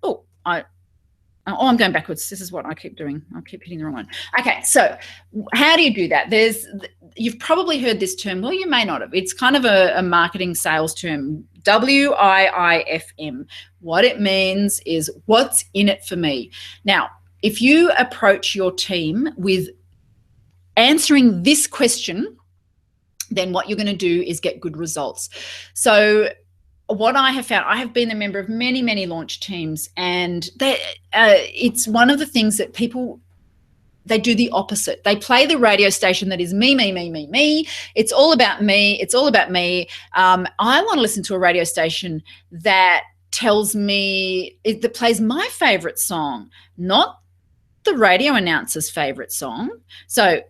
A: I'm going backwards. This is what I keep doing. I keep hitting the wrong one. Okay, so how do you do that? You've probably heard this term. Well, you may not have. It's kind of a marketing sales term, WIIFM. What it means is what's in it for me. Now, if you approach your team with answering this question, then what you're going to do is get good results. So what I have found, I have been a member of many, many launch teams, and it's one of the things that people, they do the opposite. They play the radio station that is me, me, me, me, me. It's all about me. It's all about me. I want to listen to a radio station that tells me, that plays my favorite song, not the radio announcer's favorite song. So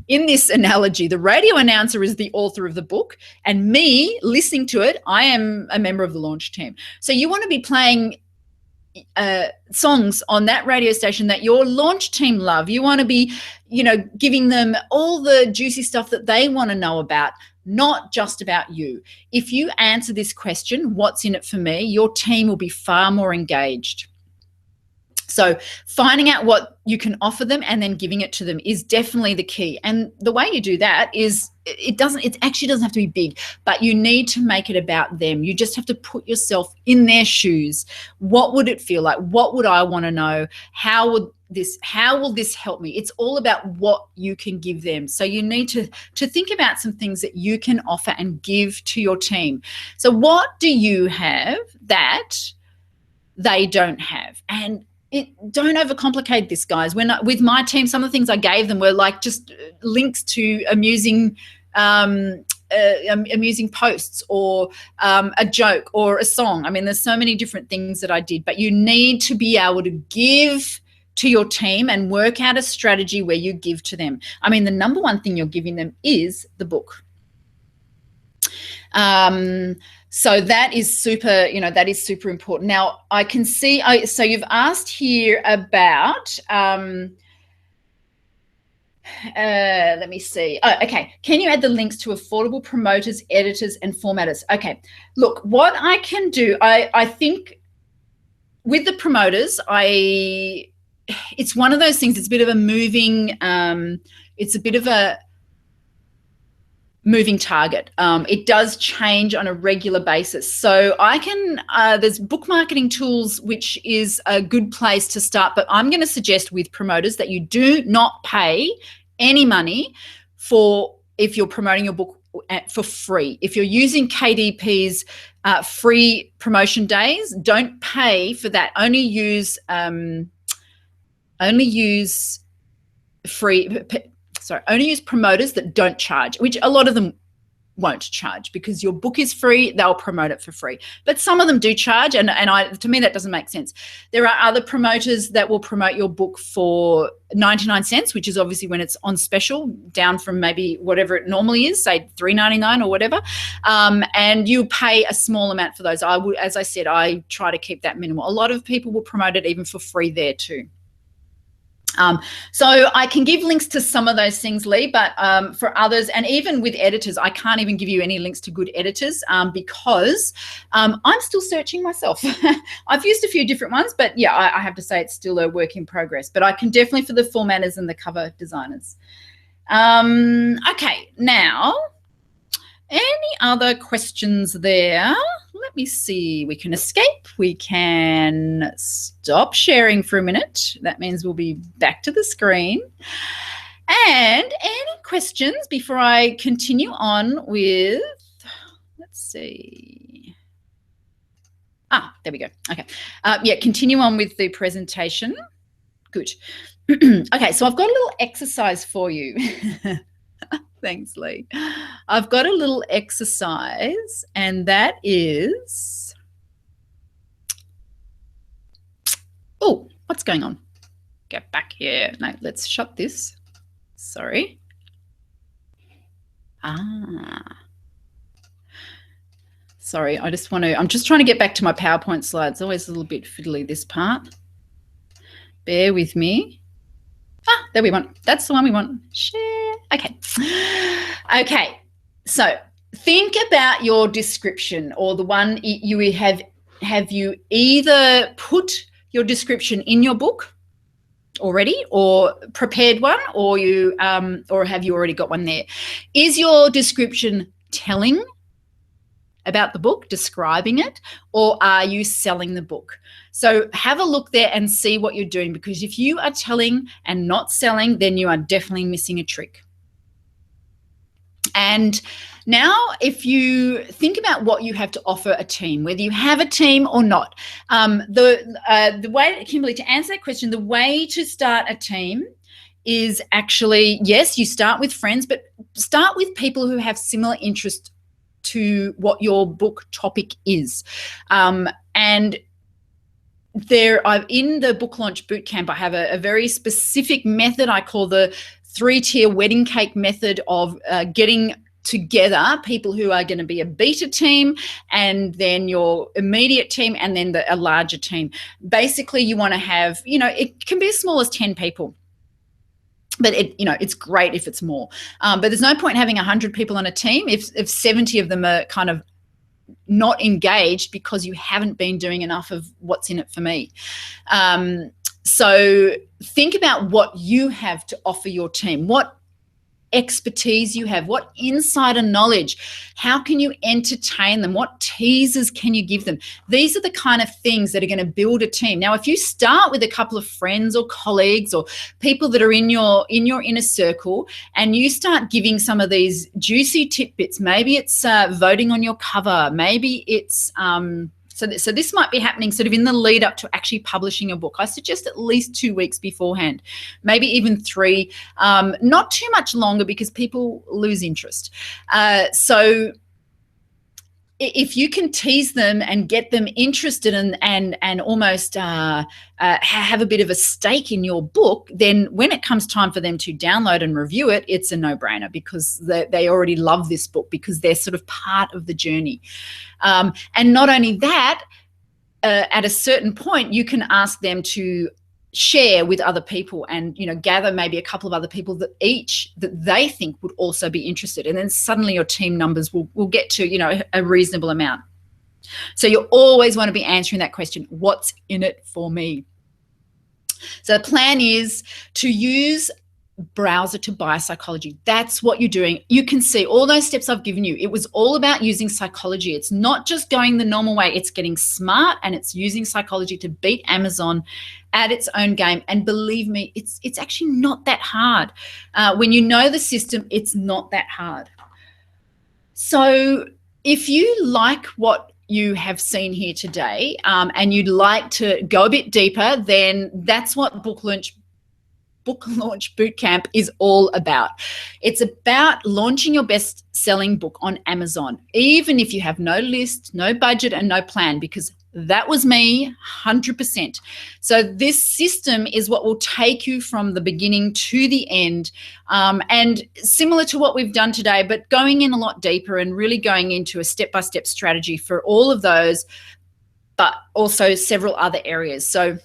A: in this analogy, the radio announcer is the author of the book, and me listening to it, I am a member of the launch team. So you want to be playing songs on that radio station that your launch team love. You want to be, giving them all the juicy stuff that they want to know about, not just about you. If you answer this question, what's in it for me, your team will be far more engaged. So finding out what you can offer them and then giving it to them is definitely the key. And the way you do that is, it actually doesn't have to be big, but you need to make it about them. You just have to put yourself in their shoes. What would it feel like? What would I want to know? How will this help me? It's all about what you can give them. So you need to think about some things that you can offer and give to your team. So what do you have that they don't have? And don't overcomplicate this, guys. With my team, some of the things I gave them were like just links to amusing posts, or a joke, or a song. I mean, there's so many different things that I did, but you need to be able to give to your team and work out a strategy where you give to them. I mean, the number one thing you're giving them is the book. So that is super, super important. Now I can see, so you've asked here about, let me see. Oh, okay. Can you add the links to affordable promoters, editors, and formatters? Okay. Look, what I can do, I think with the promoters, it's one of those things, it's a bit of a moving, moving target. It does change on a regular basis. So I can, there's book marketing tools, which is a good place to start, but I'm going to suggest with promoters that you do not pay any money if you're promoting your book for free. If you're using KDP's free promotion days, don't pay for that. Only use promoters that don't charge, which a lot of them won't charge, because your book is free, they'll promote it for free. But some of them do charge, and to me that doesn't make sense. There are other promoters that will promote your book for 99 cents, which is obviously when it's on special, down from maybe whatever it normally is, say $3.99 or whatever, and you pay a small amount for those. As I said, I try to keep that minimal. A lot of people will promote it even for free there too. So I can give links to some of those things, Lee, but for others, and even with editors, I can't even give you any links to good editors because I'm still searching myself. I've used a few different ones, but yeah, I have to say it's still a work in progress, but I can definitely for the formatters and the cover designers. Okay, now, any other questions there? Let me see. We can escape. We can stop sharing for a minute. That means we'll be back to the screen. And any questions before I continue on with, let's see. There we go. Okay. Yeah, continue on with the presentation. Good. Okay, so I've got a little exercise for you. Thanks, Lee. I've got a little exercise, and that is, oh, what's going on? Get back here. No, let's shut this. Sorry. Sorry, I'm just trying to get back to my PowerPoint slides. Always a little bit fiddly, this part. Bear with me. There we want. That's the one we want. Share. Okay. Okay. So think about your description, or the one you have you either put your description in your book already, or prepared one, or or have you already got one there? Is your description telling about the book, describing it, or are you selling the book? So have a look there and see what you're doing, because if you are telling and not selling, then you are definitely missing a trick. And now, if you think about what you have to offer a team, whether you have a team or not, the way, Kimberly, to answer that question, the way to start a team is actually, yes, you start with friends, but start with people who have similar interests to what your book topic is. And in the book launch bootcamp, I have a very specific method I call the 3-tier wedding cake method of getting together people who are going to be a beta team, and then your immediate team, and then a larger team. Basically, you want to have, it can be as small as 10 people. But it's great if it's more. But there's no point having 100 people on a team if 70 of them are kind of not engaged because you haven't been doing enough of what's in it for me. So think about what you have to offer your team, what expertise you have, what insider knowledge, how can you entertain them, what teasers can you give them. These are the kind of things that are going to build a team. Now, if you start with a couple of friends or colleagues or people that are in your inner circle, and you start giving some of these juicy tidbits, maybe it's voting on your cover, maybe it's so this might be happening sort of in the lead up to actually publishing a book. I suggest at least 2 weeks beforehand, maybe even 3, not too much longer because people lose interest. So if you can tease them and get them interested and almost have a bit of a stake in your book, then when it comes time for them to download and review it, it's a no-brainer because they already love this book because they're sort of part of the journey. And not only that, at a certain point, you can ask them to share with other people and, gather maybe a couple of other people that they think would also be interested. And then suddenly your team numbers will get to, a reasonable amount. So you always want to be answering that question, what's in it for me? So the plan is to use browser to buy psychology. That's what you're doing. You can see all those steps I've given you. It was all about using psychology. It's not just going the normal way. It's getting smart, and it's using psychology to beat Amazon at its own game. And believe me, it's actually not that hard. When you know the system, it's not that hard. So if you like what you have seen here today, and you'd like to go a bit deeper, then that's what Book Launch Bootcamp is all about. It's about launching your best-selling book on Amazon, even if you have no list, no budget, and no plan, because that was me 100%. So this system is what will take you from the beginning to the end, and similar to what we've done today, but going in a lot deeper and really going into a step-by-step strategy for all of those, but also several other areas. So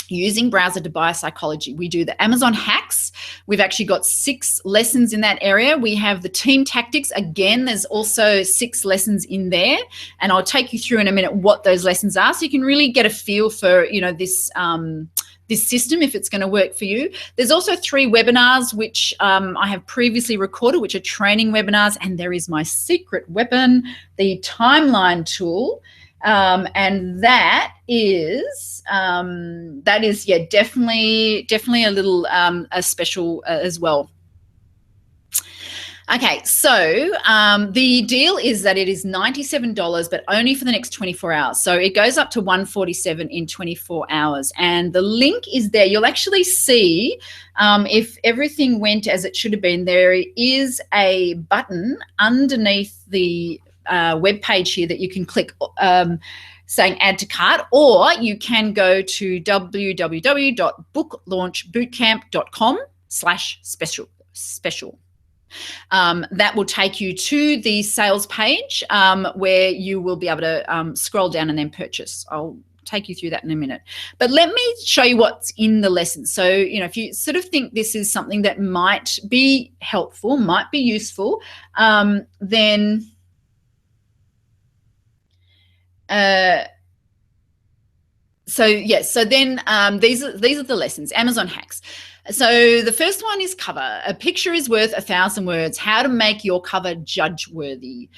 A: using browser to buy psychology. We do the Amazon hacks. We've actually got 6 lessons in that area. We have the team tactics. Again, there's also 6 lessons in there, and I'll take you through in a minute what those lessons are so you can really get a feel for, this system, if it's going to work for you. There's also 3 webinars which I have previously recorded, which are training webinars, and there is my secret weapon, the timeline tool. And that is definitely a little a special as well. Okay, so the deal is that it is $97, but only for the next 24 hours. So it goes up to $147 in 24 hours. And the link is there. You'll actually see if everything went as it should have been. There is a button underneath the web page here that you can click saying add to cart, or you can go to www.booklaunchbootcamp.com/special. That will take you to the sales page where you will be able to scroll down and then purchase. I'll take you through that in a minute. But let me show you what's in the lesson. So, if you sort of think this is something that might be helpful, might be useful, then these are the lessons, Amazon hacks. So the first one is cover. A picture is worth 1,000 words. How to make your cover judge worthy.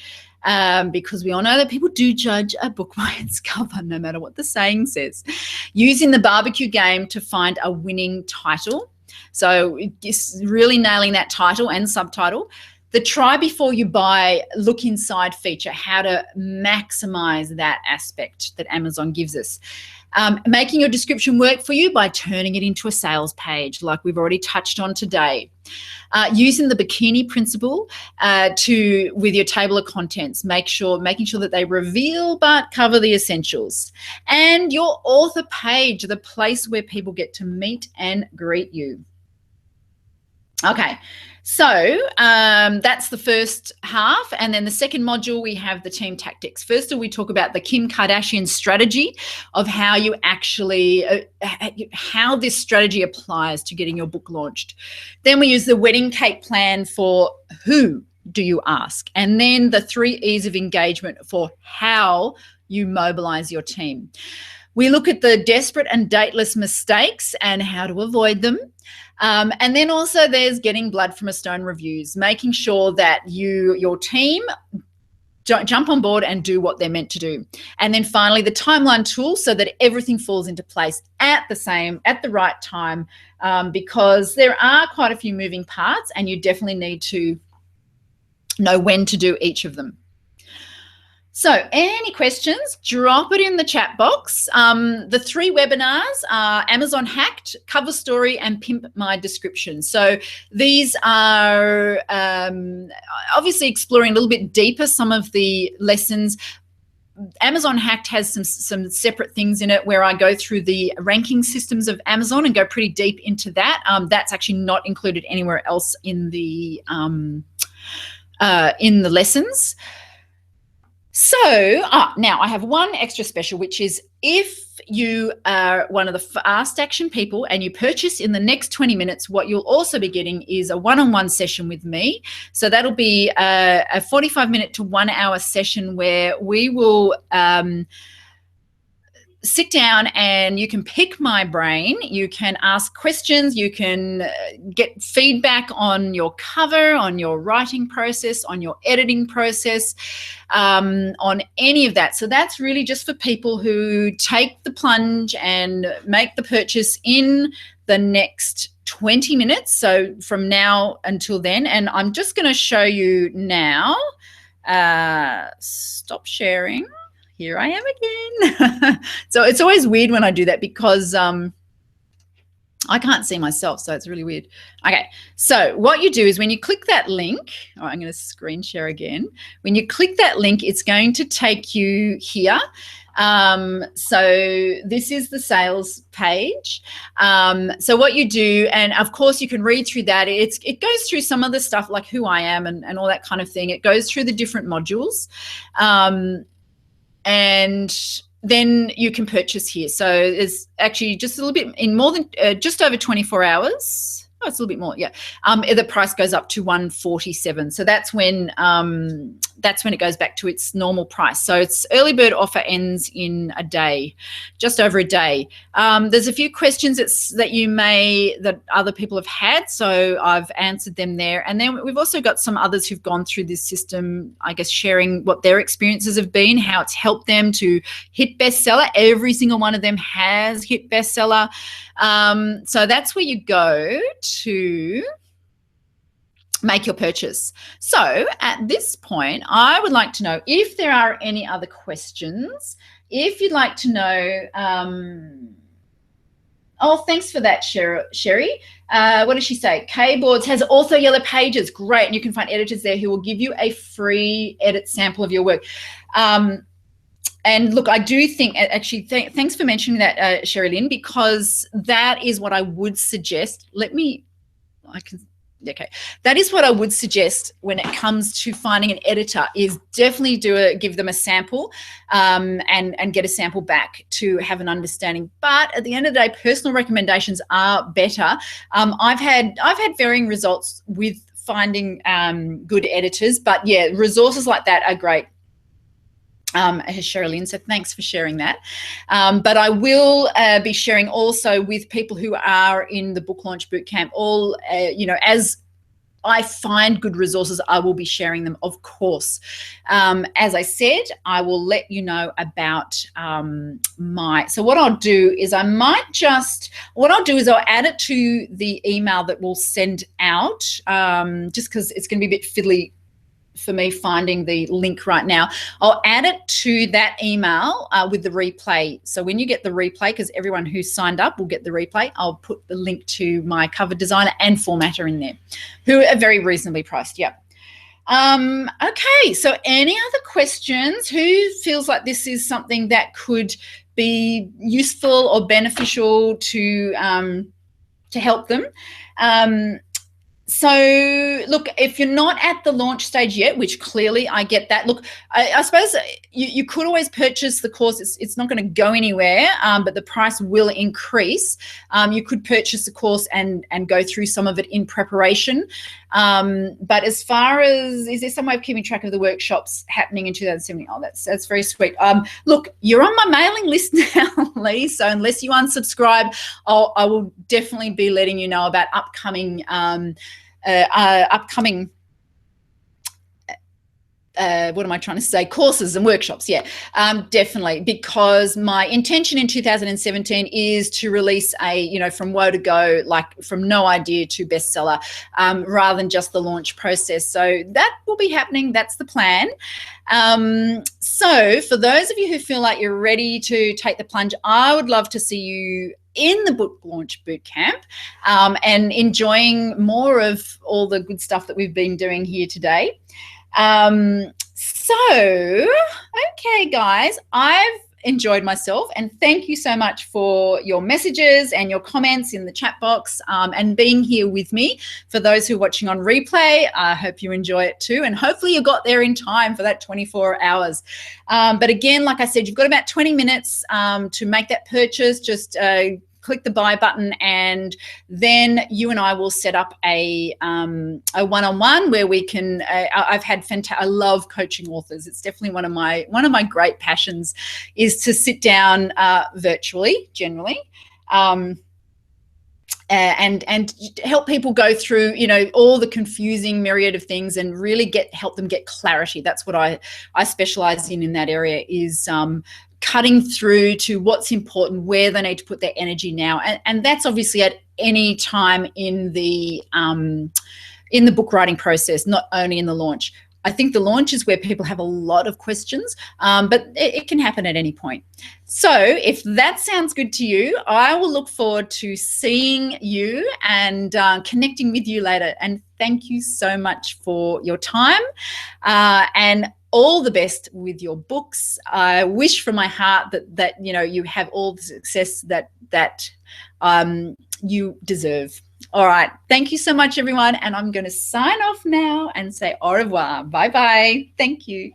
A: Because we all know that people do judge a book by its cover, no matter what the saying says. Using the barbecue game to find a winning title. So just really nailing that title and subtitle. The try before you buy, look inside feature, how to maximize that aspect that Amazon gives us. Making your description work for you by turning it into a sales page, like we've already touched on today. Using the bikini principle with your table of contents, making sure that they reveal but cover the essentials. And your author page, the place where people get to meet and greet you. Okay, so that's the first half. And then the second module, we have the team tactics. First, we talk about the Kim Kardashian strategy of how you actually, how this strategy applies to getting your book launched. Then we use the wedding cake plan for who do you ask? And then the 3 E's of engagement for how you mobilize your team. We look at the desperate and dateless mistakes and how to avoid them. And then also there's getting blood from a stone reviews, making sure that your team jump on board and do what they're meant to do. And then finally the timeline tool, so that everything falls into place at the right time, because there are quite a few moving parts and you definitely need to know when to do each of them. So any questions, drop it in the chat box. The 3 webinars are Amazon Hacked, Cover Story, and Pimp My Description. So these are obviously exploring a little bit deeper some of the lessons. Amazon Hacked has some separate things in it where I go through the ranking systems of Amazon and go pretty deep into that. That's actually not included anywhere else in the lessons. So now I have one extra special, which is if you are one of the fast action people and you purchase in the next 20 minutes, what you'll also be getting is a one-on-one session with me. So that'll be a 45-minute to 1 hour session where we will sit down and you can pick my brain, you can ask questions, you can get feedback on your cover, on your writing process, on your editing process, on any of that. So that's really just for people who take the plunge and make the purchase in the next 20 minutes. So from now until then, and I'm just going to show you now, stop sharing. Here I am again. So it's always weird when I do that because I can't see myself, so it's really weird. Okay, so what you do is when you click that link, I'm going to screen share again. When you click that link, it's going to take you here. So this is the sales page. So what you do, and of course you can read through that. It goes through some of the stuff like who I am and all that kind of thing. It goes through the different modules. And then you can purchase here. So it's actually just a little bit in more than just over 24 hours. Oh, it's a little bit more, yeah. The price goes up to $147. So that's when it goes back to its normal price. So its early bird offer ends in a day, just over a day. There's a few questions that other people have had, so I've answered them there. And then we've also got some others who've gone through this system, I guess, sharing what their experiences have been, how it's helped them to hit bestseller. Every single one of them has hit bestseller. So that's where you go to make your purchase. So at this point, I would like to know if there are any other questions. If you'd like to know, oh, thanks for that, Sherry. What does she say? K-Boards has also yellow pages. Great. And you can find editors there who will give you a free edit sample of your work. And look, I do think, actually, thanks for mentioning that, Sherry Lynn, because that is what I would suggest. Okay, that is what I would suggest when it comes to finding an editor, is definitely give them a sample and get a sample back to have an understanding. But at the end of the day, personal recommendations are better. I've had varying results with finding good editors, but yeah, resources like that are great. Sherilyn, so thanks for sharing that. But I will be sharing also with people who are in the Book Launch Bootcamp, all, you know, as I find good resources, I will be sharing them, of course. As I said, I will let you know about so what I'll do is I'll add it to the email that we'll send out, just because it's going to be a bit fiddly for me finding the link right now. I'll add it to that email with the replay. So when you get the replay, because everyone who signed up will get the replay, I'll put the link to my cover designer and formatter in there, who are very reasonably priced. Yeah. Okay, so any other questions? Who feels like this is something that could be useful or beneficial to help them? So look, if you're not at the launch stage yet, which clearly I get that, look, I suppose you could always purchase the course. It's not going to go anywhere, but the price will increase. You could purchase the course and go through some of it in preparation. But as far as, is there some way of keeping track of the workshops happening in 2017? Oh, that's very sweet. Look, you're on my mailing list now, Lee, so unless you unsubscribe, I will definitely be letting you know about upcoming what am I trying to say? Courses and workshops, yeah, definitely, because my intention in 2017 is to release from woe to go, like from no idea to bestseller, rather than just the launch process. So that will be happening. That's the plan. So for those of you who feel like you're ready to take the plunge, I would love to see you in the Book Launch Bootcamp, and enjoying more of all the good stuff that we've been doing here today. Okay, guys, I've enjoyed myself, and thank you so much for your messages and your comments in the chat box, and being here with me. For those who are watching on replay, I hope you enjoy it too, and hopefully you got there in time for that 24 hours. But again, like I said, you've got about 20 minutes to make that purchase. Just click the buy button, and then you and I will set up a one-on-one where we can. I love coaching authors. It's definitely one of my great passions, is to sit down virtually, generally. And help people go through, all the confusing myriad of things, and really help them get clarity. That's what I specialize in that area, is cutting through to what's important, where they need to put their energy now. And that's obviously at any time in the book writing process, not only in the launch. I think the launch is where people have a lot of questions, but it can happen at any point. So if that sounds good to you, I will look forward to seeing you and connecting with you later. And thank you so much for your time, and all the best with your books. I wish from my heart that you have all the success that you deserve. All right. Thank you so much, everyone. And I'm going to sign off now and say au revoir. Bye-bye. Thank you.